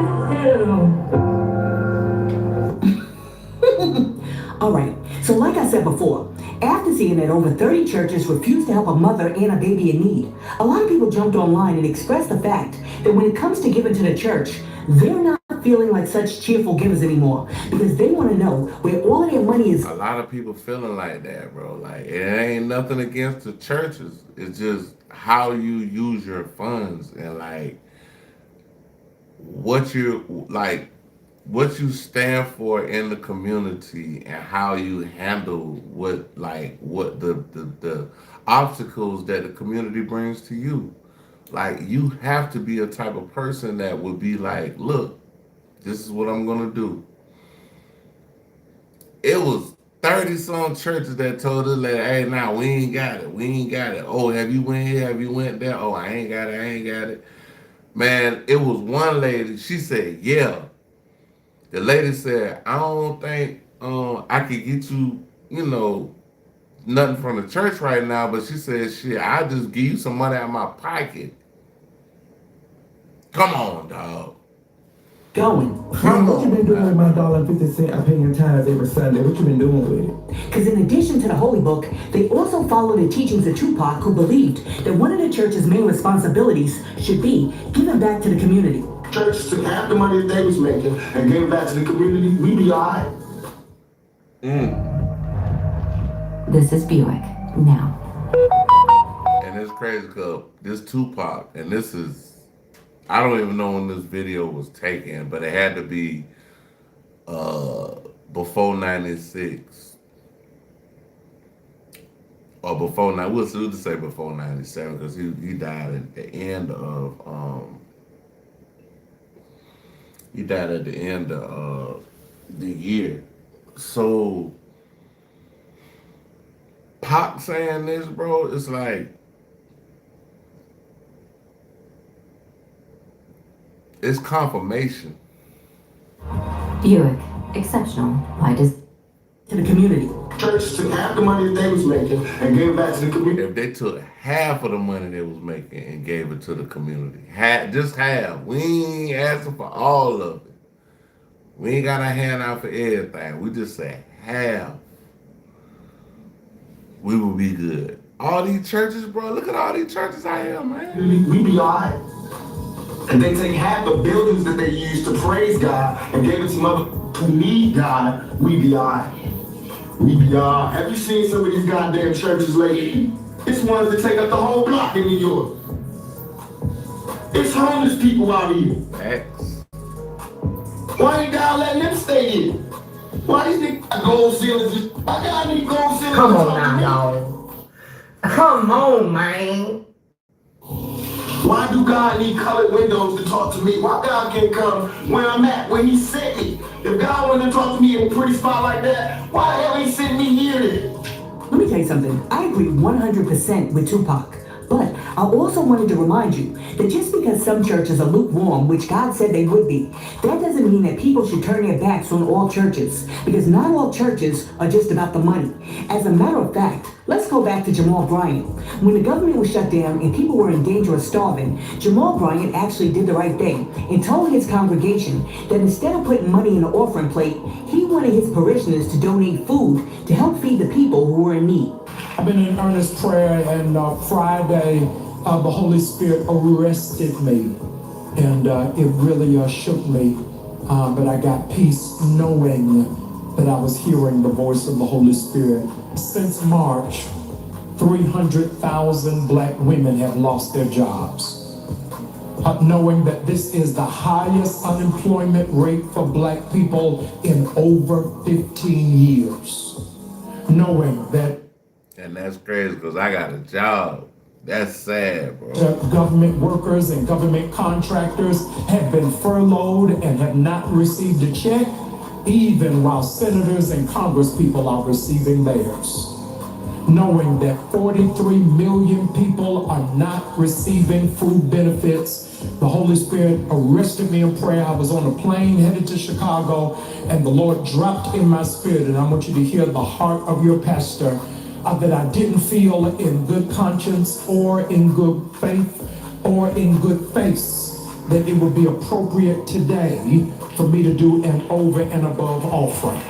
All right, so like I said before, after seeing that over 30 churches refused to help a mother and a baby in need, a lot of people jumped online and expressed the fact that when it comes to giving to the church, they're not feeling like such cheerful givers anymore because they want to know where all of their money is. A lot of people feeling like that, bro. Like, it ain't nothing against the churches. It's just how you use your funds and like what you stand for in the community and how you handle what the obstacles that the community brings to you. Like, you have to be a type of person that would be like, look, this is what I'm gonna do. It was 30 some churches that told us, like, hey, nah, we ain't got it. Oh, have you went here? Have you went there? Oh, I ain't got it. Man, it was one lady, she said, yeah. The lady said, I don't think I could get you, nothing from the church right now, but she said, shit, I'll just give you some money out of my pocket. Come on, dog. Going. What you been doing with my $1.50 I pay in tithes every Sunday? What you been doing with it? Because in addition to the Holy Book, they also follow the teachings of Tupac, who believed that one of the church's main responsibilities should be giving back to the community. Church took half the money that they was making and gave it back to the community, we be all right. This is Buick. Now. And it's crazy because this Tupac, and this is, I don't even know when this video was taken, but it had to be before 96. Or before, we'll just say before 97, because he died at the end of He died at the end of the year. So Pac saying this, bro, it's like it's confirmation. Buick, exceptional. Why does To the community. Church took half the money that they was making and gave it back to the community. If they took half of the money they was making and gave it to the community, just half. We ain't asking for all of it. We ain't got a hand out for everything. We just say half. We will be good. All these churches, bro. Look at all these churches out here, man. We be all right. And they take half the buildings that they use to praise God and gave it to mother who need God. We be all right. We be all right. Have you seen some of these goddamn churches lately? It's ones that take up the whole block in New York. It's homeless people out here. Facts. Why ain't God letting them stay here? Why these niggas got gold ceilings? Why God need gold ceilings? Come on now, dog. Come on, man. Why do God need colored windows to talk to me? Why God can't come where I'm at, where he sent me? If God wanted to talk to me in a pretty spot like that, why the hell he sent me here then? Let me tell you something. I agree 100% with Tupac. But I also wanted to remind you that just because some churches are lukewarm, which God said they would be, that doesn't mean that people should turn their backs on all churches. Because not all churches are just about the money. As a matter of fact, let's go back to Jamal Bryant. When the government was shut down and people were in danger of starving, Jamal Bryant actually did the right thing and told his congregation that instead of putting money in the offering plate, he wanted his parishioners to donate food to help feed the people who were in need. I've been in earnest prayer, and Friday, the Holy Spirit arrested me, and it really shook me, but I got peace knowing that I was hearing the voice of the Holy Spirit. Since March, 300,000 black women have lost their jobs. Knowing that this is the highest unemployment rate for black people in over 15 years. Knowing that And that's crazy because I got a job. That's sad, bro. government workers and government contractors have been furloughed and have not received a check, even while senators and congresspeople are receiving theirs. Knowing that 43 million people are not receiving food benefits, the Holy Spirit arrested me in prayer. I was on a plane headed to Chicago, and the Lord dropped in my spirit, and I want you to hear the heart of your pastor, that I didn't feel in good conscience or in good faith or in good face that it would be appropriate today for me to do an over and above offering.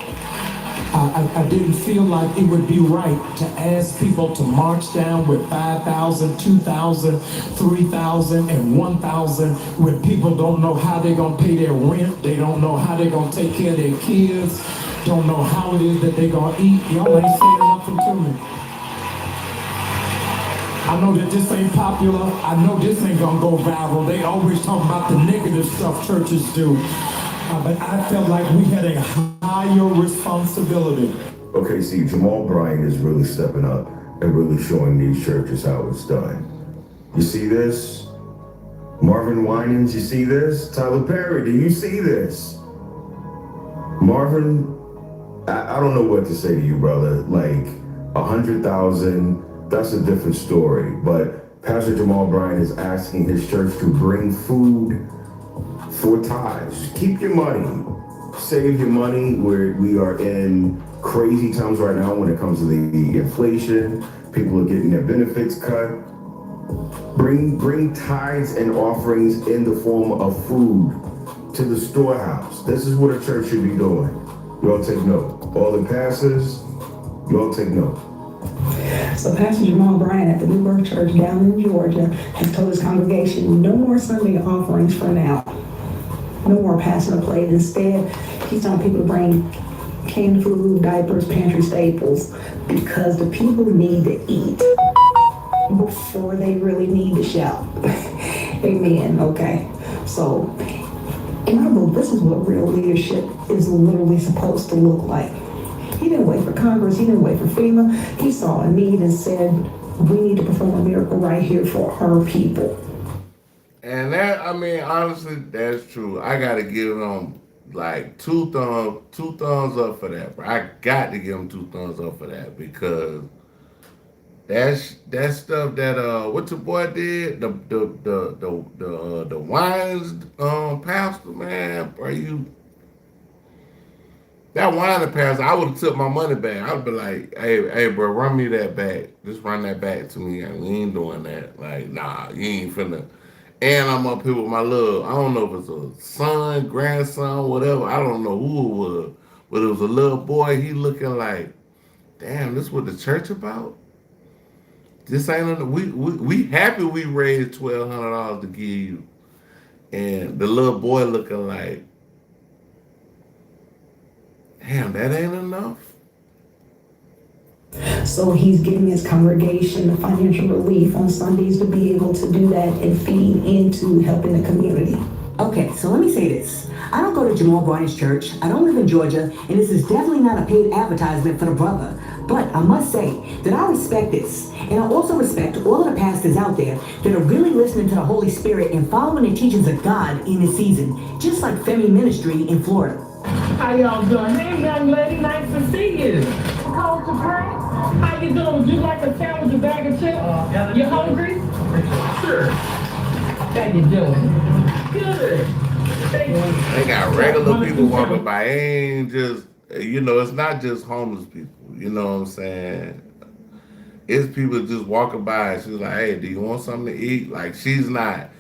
I didn't feel like it would be right to ask people to march down with 5,000, 2,000, 3,000, and 1,000 when people don't know how they're going to pay their rent. They don't know how they're going to take care of their kids. Don't know how it is that they're going to eat. Y'all ain't saying nothing to me. I know that this ain't popular. I know this ain't going to go viral. They always talk about the negative stuff churches do. But I felt like we had a higher responsibility. Okay, see, Jamal Bryant is really stepping up and really showing these churches how it's done. You see this? Marvin Winans, you see this? Tyler Perry, do you see this? Marvin, I don't know what to say to you, brother. Like, 100,000, that's a different story. But Pastor Jamal Bryant is asking his church to bring food for tithes. Keep your money. Save your money. We are in crazy times right now when it comes to the inflation. People are getting their benefits cut. Bring tithes and offerings in the form of food to the storehouse. This is what a church should be doing. Y'all take note. All the pastors, y'all take note. So Pastor Jamal Bryant at the New Birth Church down in Georgia has told his congregation no more Sunday offerings for now. No more passing the plate. Instead, he's telling people to bring canned food, diapers, pantry staples, because the people need to eat before they really need to shout. Amen. Okay. So, in my book, this is what real leadership is literally supposed to look like. He didn't wait for Congress. He didn't wait for FEMA. He saw a need and said, we need to perform a miracle right here for our people. And that, I mean, honestly, that's true. I gotta give him like two thumbs up for that, bro. I got to give him two thumbs up for that because that stuff that what your boy did, the wines pastor, man, bro, that wine pastor, I would have took my money back. I'd be like, hey, bro, run me that back. Just run that back to me. We ain't doing that. Like, nah, you ain't finna. And I'm up here with my little, I don't know if it's a son, grandson, whatever. I don't know who it was. But it was a little boy. He looking like, damn, this what the church about? This ain't, we happy we raised $1,200 to give you. And the little boy looking like, damn, that ain't enough. So he's giving his congregation the financial relief on Sundays to be able to do that and feed into helping the community. Okay, so let me say this. I don't go to Jamal Bryant's church, I don't live in Georgia, and this is definitely not a paid advertisement for the brother. But I must say that I respect this, and I also respect all of the pastors out there that are really listening to the Holy Spirit and following the teachings of God in this season, just like Femi Ministry in Florida. How y'all doing? Hey, young lady, nice to see you. Cold to drink? How you doing? Would you like a sandwich, a bag of chips? You hungry? Sure. How you doing? Good. They got regular people walking by. Ain't just, it's not just homeless people. You know what I'm saying? It's people just walking by and she's like, hey, do you want something to eat? Like, she's not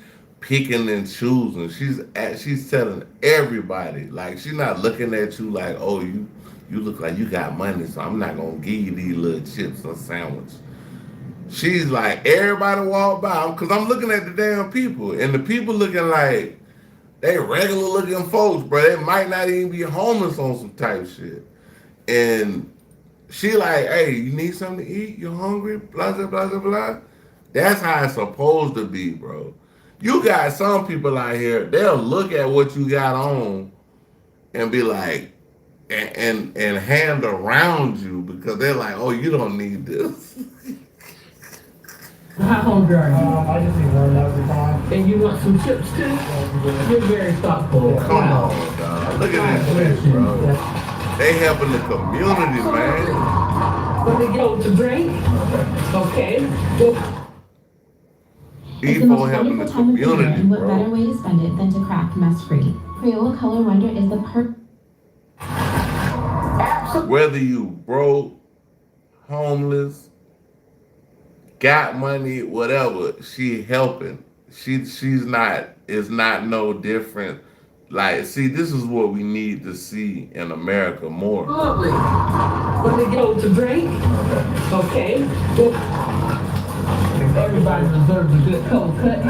picking and choosing. She's telling everybody. Like, she's not looking at you like, oh, you look like you got money, so I'm not gonna give you these little chips or sandwich. She's like, everybody walk by, because I'm looking at the damn people, and the people looking like they regular looking folks, bro. They might not even be homeless on some type shit. And she like, hey, you need something to eat? You hungry? Blah, blah, blah, blah, blah. That's how it's supposed to be, bro. You got some people out here, they'll look at what you got on and be like, and hand around you because they're like, oh, you don't need this. How hungry are you? I just need one every time. And you want some chips too? You're very thoughtful. Come on, dog. Look at this shit, bro. They helping the community, man. Let me go to drink. Okay. It's the most wonderful time of year, and what better way to spend it than to crack mess-free. Crayola Color Wonder is the perfect. Whether you broke, homeless, got money, whatever, she helping. It's not no different. Like, see, this is what we need to see in America more. Lovely. Let me go to drink. Okay. Everybody deserves a good cold cut.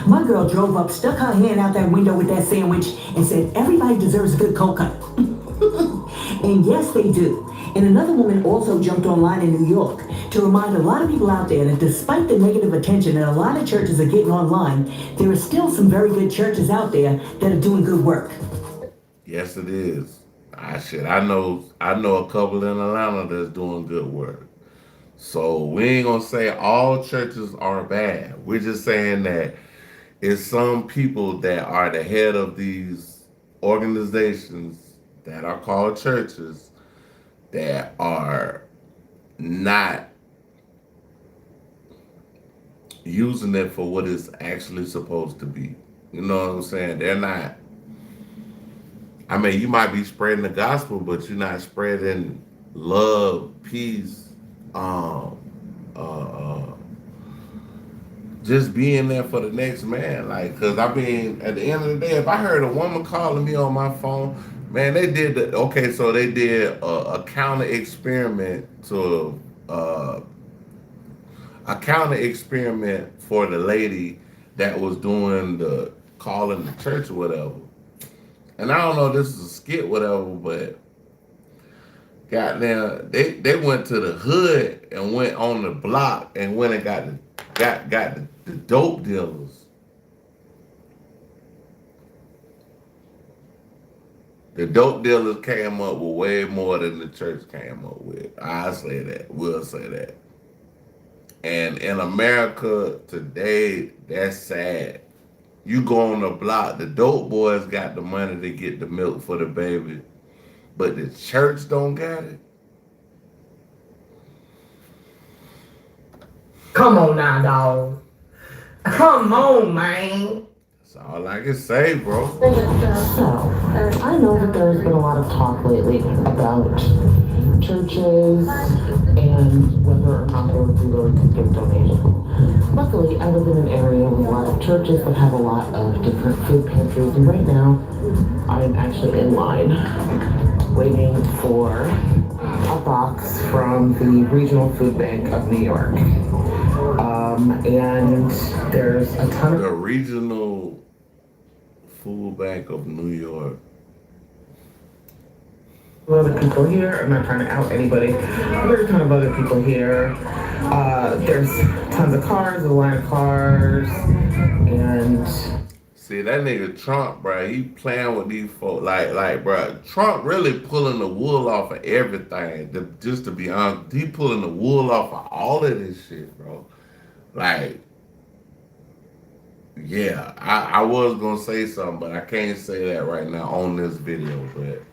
My girl drove up, stuck her hand out that window with that sandwich, and said, everybody deserves a good cold cut. And yes, they do. And another woman also jumped online in New York to remind a lot of people out there that despite the negative attention that a lot of churches are getting online, there are still some very good churches out there that are doing good work. Yes, it is. I know a couple in Atlanta that's doing good work. So we ain't gonna say all churches are bad. We're just saying that it's some people that are the head of these organizations that are called churches that are not using it for what it's actually supposed to be. You know what I'm saying? They're not. I mean, you might be spreading the gospel, but you're not spreading love, peace, just being there for the next man. Like, because I mean, at the end of the day, if I heard a woman calling me on my phone, man, they did a counter experiment to a counter experiment for the lady that was doing the calling the church or whatever. And I don't know if this is a skit, whatever, but goddamn, they went to the hood and went on the block and went and got the dope dealers. The dope dealers came up with way more than the church came up with. I'll say that. We'll say that. And in America today, that's sad. You go on the block, the dope boys got the money to get the milk for the baby, but the church don't got it. Come on now, dog. Come on, man. That's all I can say, bro. So, I know that there's been a lot of talk lately about churches and whether or not they would be willing to give donations. Luckily, I live in an area with a lot of churches that have a lot of different food pantries, and right now, I'm actually in line waiting for a box from the Regional Food Bank of New York. And there's a ton of the Regional Food Bank of New York. Other people here. I'm not trying to out anybody. There's a ton of other people here. There's tons of cars, a line of cars, and see that nigga Trump, bro. He playing with these folks, like, bro. Trump really pulling the wool off of everything. Just to be honest, he pulling the wool off of all of this shit, bro. Like, yeah, I was gonna say something, but I can't say that right now on this video, but.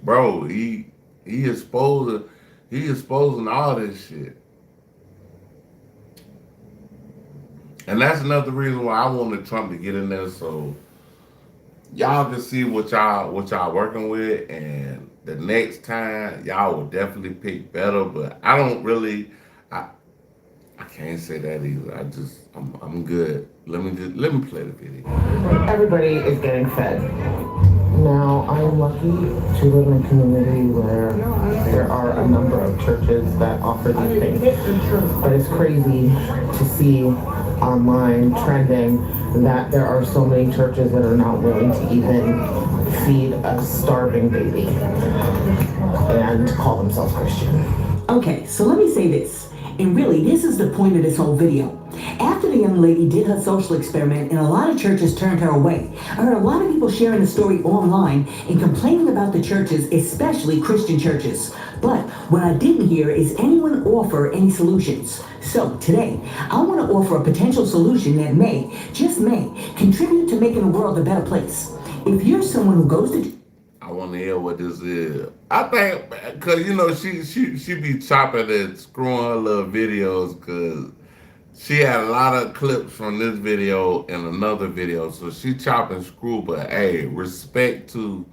Bro, he exposing all this shit. And that's another reason why I wanted Trump to get in there, so y'all can see what y'all working with, and the next time y'all will definitely pick better. But I don't really, I can't say that either. I'm good. Let me play the video. everybody is getting fed. Now, I'm lucky to live in a community where there are a number of churches that offer these things. But it's crazy to see online trending that there are so many churches that are not willing to even feed a starving baby and call themselves Christian. Okay, so let me say this. And really, this is the point of this whole video. After the young lady did her social experiment and a lot of churches turned her away, I heard a lot of people sharing the story online and complaining about the churches, especially Christian churches. But what I didn't hear is anyone offer any solutions. So today, I want to offer a potential solution that may, just may, contribute to making the world a better place. If you're someone who goes to... I want to hear what this is. I think, because, you know, she be chopping and screwing her little videos, because she had a lot of clips from this video and another video. So she chop and screw, but hey, respect to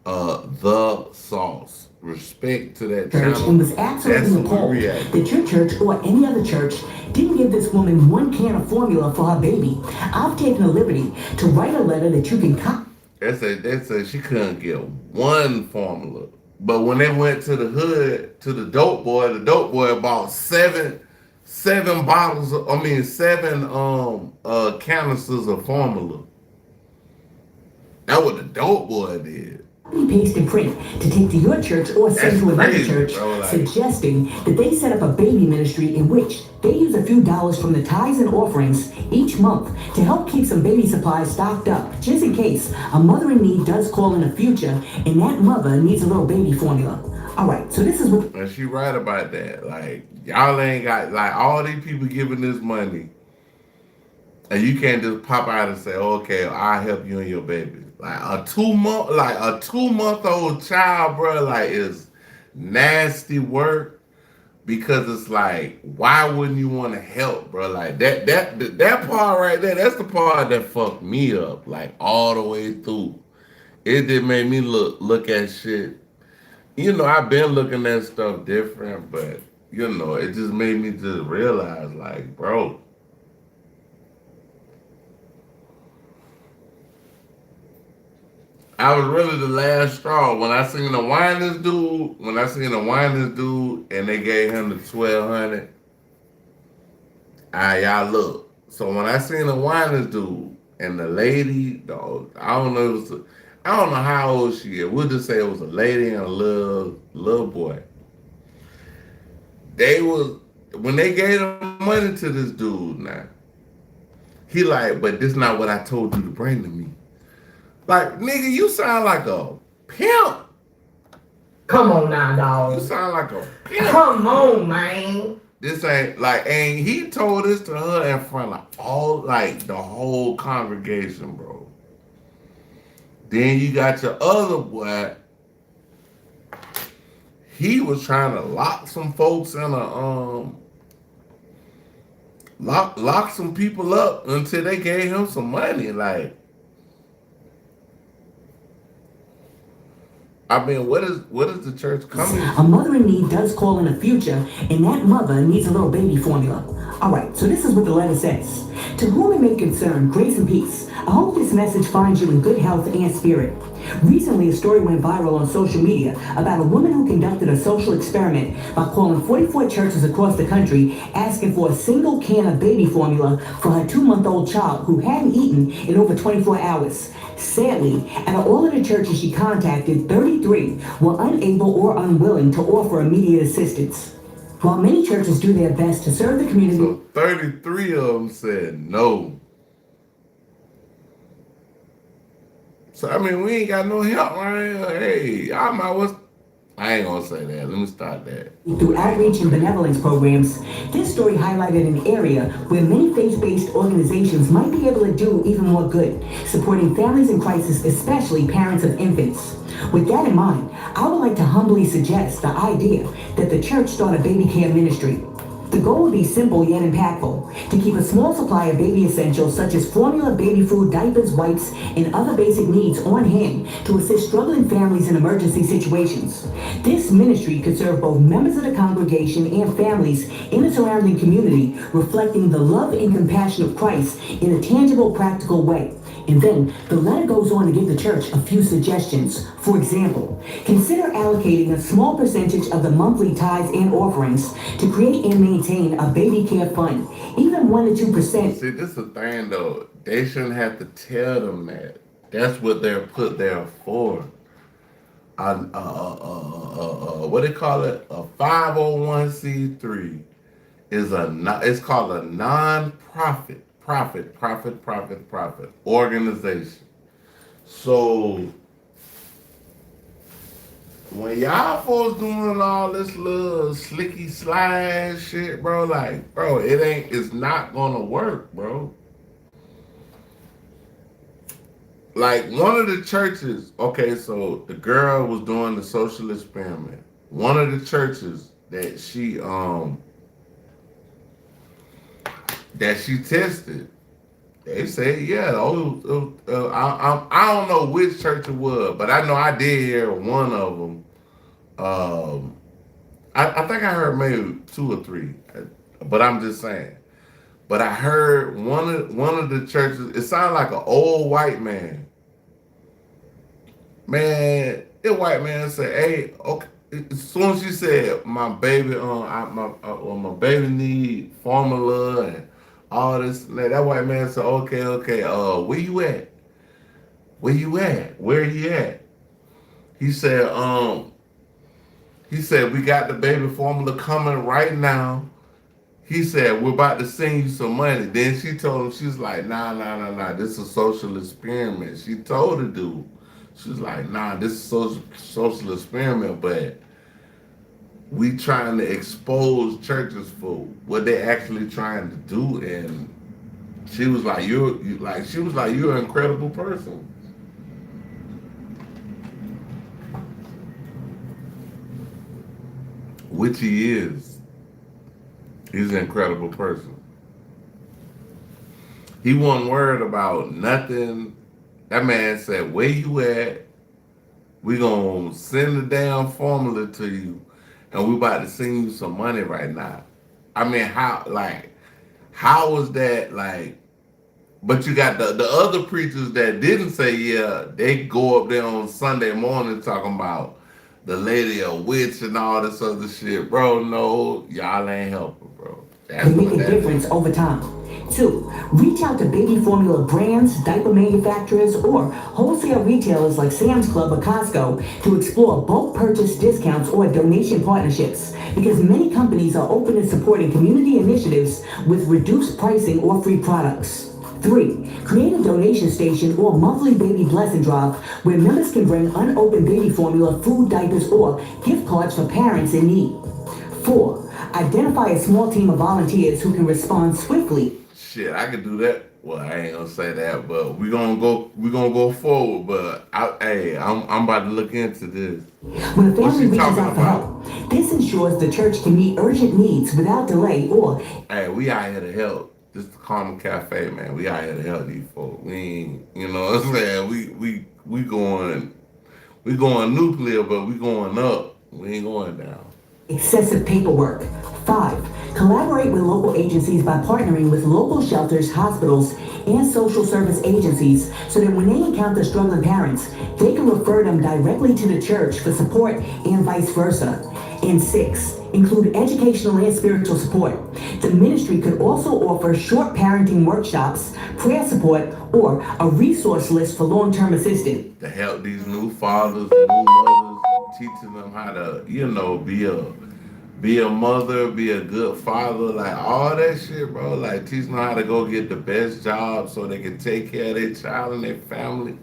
the sauce. Respect to that church channel. And was absolutely appalled that your church or any other church didn't give this woman one can of formula for her baby. I've taken the liberty to write a letter that you can copy. They said she couldn't get one formula. But when they went to the hood, to the dope boy bought seven bottles, seven canisters of formula. That's what the dope boy did. Paste and print to take to your church or send to another church, suggesting that they set up a baby ministry in which they use a few dollars from the tithes and offerings each month to help keep some baby supplies stocked up, just in case a mother in need does call in the future and that mother needs a little baby formula. All right, so this is what... And she right about that. Like, y'all ain't got, like, all these people giving this money, and you can't just pop out and say, okay, I'll help you and your baby. Like a 2-month-old child, bro, like, is nasty work, because it's like, why wouldn't you want to help, bro? Like that part right there, that's the part that fucked me up, like, all the way through. It did make me look at shit. You know, I've been looking at stuff different, but you know, it just made me just realize, like, bro, I was really the last straw. When I seen the wine dude, and they gave him the $1,200, y'all look. So when I seen the wine dude and the lady, I don't know how old she is. We'll just say it was a lady and a little boy. When they gave the money to this dude now, he like, but this not what I told you to bring to me. Like, nigga, you sound like a pimp. Come on now, You dog. sound like a pimp. Come on, man. This ain't like, and he told this to her in front of the whole congregation, bro. Then you got your other boy. He was trying to lock some folks in a lock some people up until they gave him some money. Like, I mean, what is the church coming to? A mother in need does call in the future, and that mother needs a little baby formula. Alright, so this is what the letter says. To whom it may concern, grace and peace. I hope this message finds you in good health and spirit. Recently, a story went viral on social media about a woman who conducted a social experiment by calling 44 churches across the country asking for a single can of baby formula for her 2-month-old child who hadn't eaten in over 24 hours. Sadly, out of all of the churches she contacted, 33 were unable or unwilling to offer immediate assistance. While many churches do their best to serve the community, So 33 of them said no. So I mean, we ain't got no help right here. Hey, y'all might well. I ain't gonna say that. Let me stop that. through outreach and benevolence programs, this story highlighted an area where many faith-based organizations might be able to do even more good, supporting families in crisis, especially parents of infants. With that in mind, I would like to humbly suggest the idea that the church start a baby care ministry. The goal would be simple yet impactful, to keep a small supply of baby essentials such as formula, baby food, diapers, wipes, and other basic needs on hand to assist struggling families in emergency situations. This ministry could serve both members of the congregation and families in the surrounding community, reflecting the love and compassion of Christ in a tangible, practical way. And then the letter goes on to give the church a few suggestions. For example, consider allocating a small percentage of the monthly tithes and offerings to create and maintain a baby care fund, even 1 to 2%. See, this is the thing though. They shouldn't have to tell them that. That's what they're put there for. What they call it? A 501c3 is it's called a non-profit profit organization. So when y'all folks doing all this little slicky slide shit, bro, like, bro, it's not gonna work, bro. Like one of the churches, okay, so the girl was doing the social experiment. One of the churches that she tested, they say, yeah, I don't know which church it was, but I know I did hear one of them. I think I heard maybe 2 or 3, but I'm just saying. But I heard one of the churches, it sounded like an old white man. Man, the white man said, hey, okay. As soon as she said, my baby, my baby need formula and all this, that white man said, okay, where you at? Where you at? Where you at? He said, we got the baby formula coming right now. He said, we're about to send you some money. Then she told him, she's like, nah, this is a social experiment. She told the dude, she was like, nah, this is a social experiment, but we trying to expose churches for what they're actually trying to do. And she was like, you're an incredible person. Which he is. He's an incredible person. He wasn't worried about nothing. That man said, where you at? We gonna send the damn formula to you, and we about to send you some money right now. I mean, how was that like? But you got the other preachers that didn't say, yeah, they go up there on Sunday morning talking about the lady a witch and all this other shit. Bro, no, y'all ain't helping, bro. Can make a difference over time. 2, reach out to baby formula brands, diaper manufacturers, or wholesale retailers like Sam's Club or Costco to explore bulk purchase discounts or donation partnerships, because many companies are open to supporting community initiatives with reduced pricing or free products. 3. Create a donation station or monthly baby blessing drop where members can bring unopened baby formula, food, diapers, or gift cards for parents in need. 4. Identify a small team of volunteers who can respond swiftly. Shit, I could do that. Well, I ain't gonna say that, but we're gonna go forward. But I'm about to look into this. When a family reaches out for help, this ensures the church can meet urgent needs without delay or. Hey, we out here to help. This is the Karma Cafe, man. We out here to help these folks. We ain't, you know what I'm saying? We going nuclear, but we going up. We ain't going down. Excessive paperwork. 5. Collaborate with local agencies by partnering with local shelters, hospitals, and social service agencies so that when they encounter struggling parents, they can refer them directly to the church for support and vice versa. And 6. Include educational and spiritual support. The ministry could also offer short parenting workshops, prayer support, or a resource list for long-term assistance. To help these new fathers, new mothers, teaching them how to, be a mother, be a good father, like all that shit, bro. Like teaching them how to go get the best job so they can take care of their child and their family.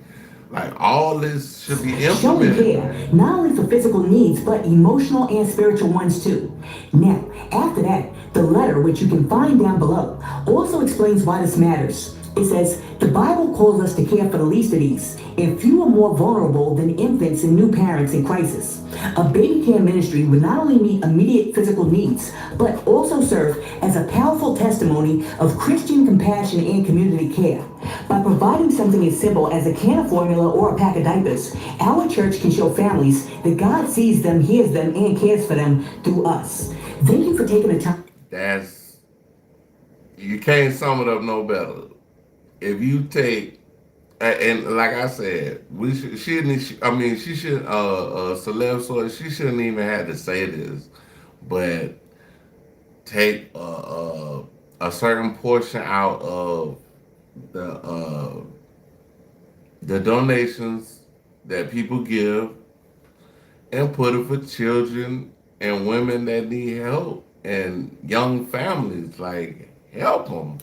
Like all this should be implemented. Showing care, not only for physical needs, but emotional and spiritual ones too. Now, after that, the letter, which you can find down below, also explains why this matters. It says, the Bible calls us to care for the least of these, and few are more vulnerable than infants and new parents in crisis. A baby care ministry would not only meet immediate physical needs, but also serve as a powerful testimony of Christian compassion and community care. By providing something as simple as a can of formula or a pack of diapers, our church can show families that God sees them, hears them, and cares for them through us. Thank you for taking the time. You can't sum it up no better. If you take, and like I said, she shouldn't, celeb source, she shouldn't even have to say this, but take a certain portion out of the donations that people give and put it for children and women that need help and young families, like help them.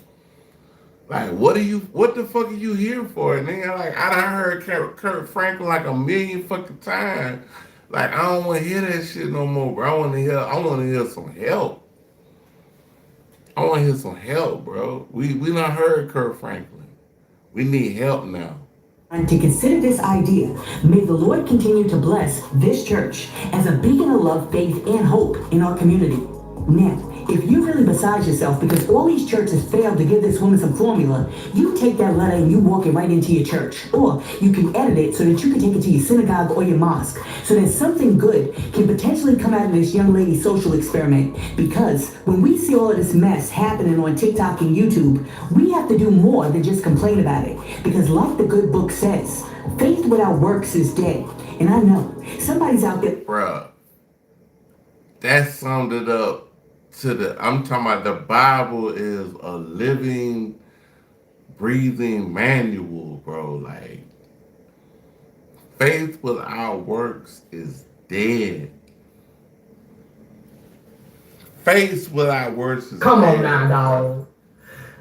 Like, what the fuck are you here for? And then, like, I done heard Kurt Franklin like a million fucking times. Like, I don't want to hear that shit no more, bro. I want to hear some help. I want to hear some help, bro. We done heard Kurt Franklin. We need help now. And to consider this idea, may the Lord continue to bless this church as a beacon of love, faith, and hope in our community. Now, if you're really beside yourself because all these churches failed to give this woman some formula, you take that letter and you walk it right into your church. Or you can edit it so that you can take it to your synagogue or your mosque so that something good can potentially come out of this young lady's social experiment. Because when we see all of this mess happening on TikTok and YouTube, we have to do more than just complain about it. Because like the good book says, faith without works is dead. And I know somebody's out there. Bruh, that summed it up. I'm talking about the Bible is a living, breathing manual, bro. Like, faith without works is dead. Faith without works is dead. Come on now, dog.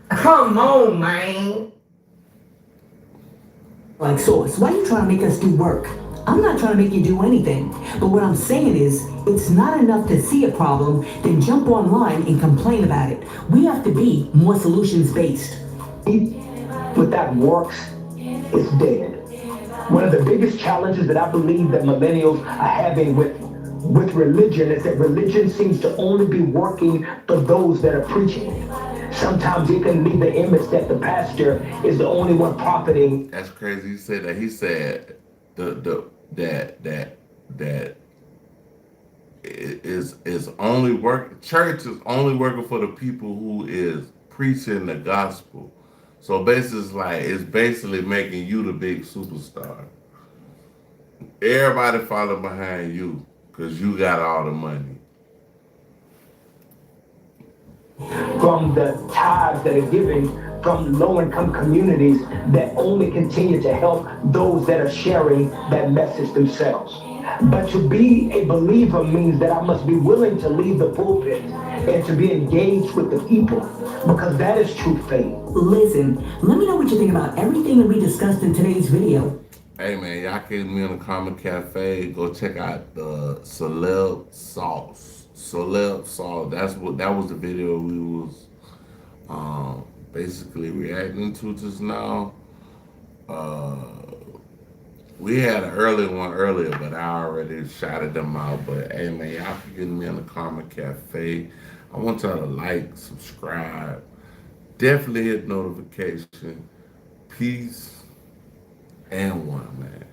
Come on, man. Like Source, why are you trying to make us do work? I'm not trying to make you do anything, but what I'm saying is, it's not enough to see a problem, then jump online and complain about it. We have to be more solutions-based. Without works, it's dead. One of the biggest challenges that I believe that millennials are having with religion is that religion seems to only be working for those that are preaching. Sometimes it can leave the image that the pastor is the only one profiting. That's crazy. He said that. He said that is only work. Church is only working for the people who is preaching the gospel. So basically, it's basically making you the big superstar. Everybody follow behind you because you got all the money. From the tithes that are given from low-income communities that only continue to help those that are sharing that message themselves. But to be a believer means that I must be willing to leave the pulpit and to be engaged with the people, because that is true faith. Listen, let me know what you think about everything that we discussed in today's video. Hey man, y'all can hit me on the Karma Cafe. Go check out the Celeb Sauce. Celeb Sauce. That was the video we was basically reacting to just now. We had an earlier one earlier, but I already shouted them out. But hey man, y'all can get me on the Karma Cafe. I want y'all to like, subscribe, definitely hit notification. Peace and one, man.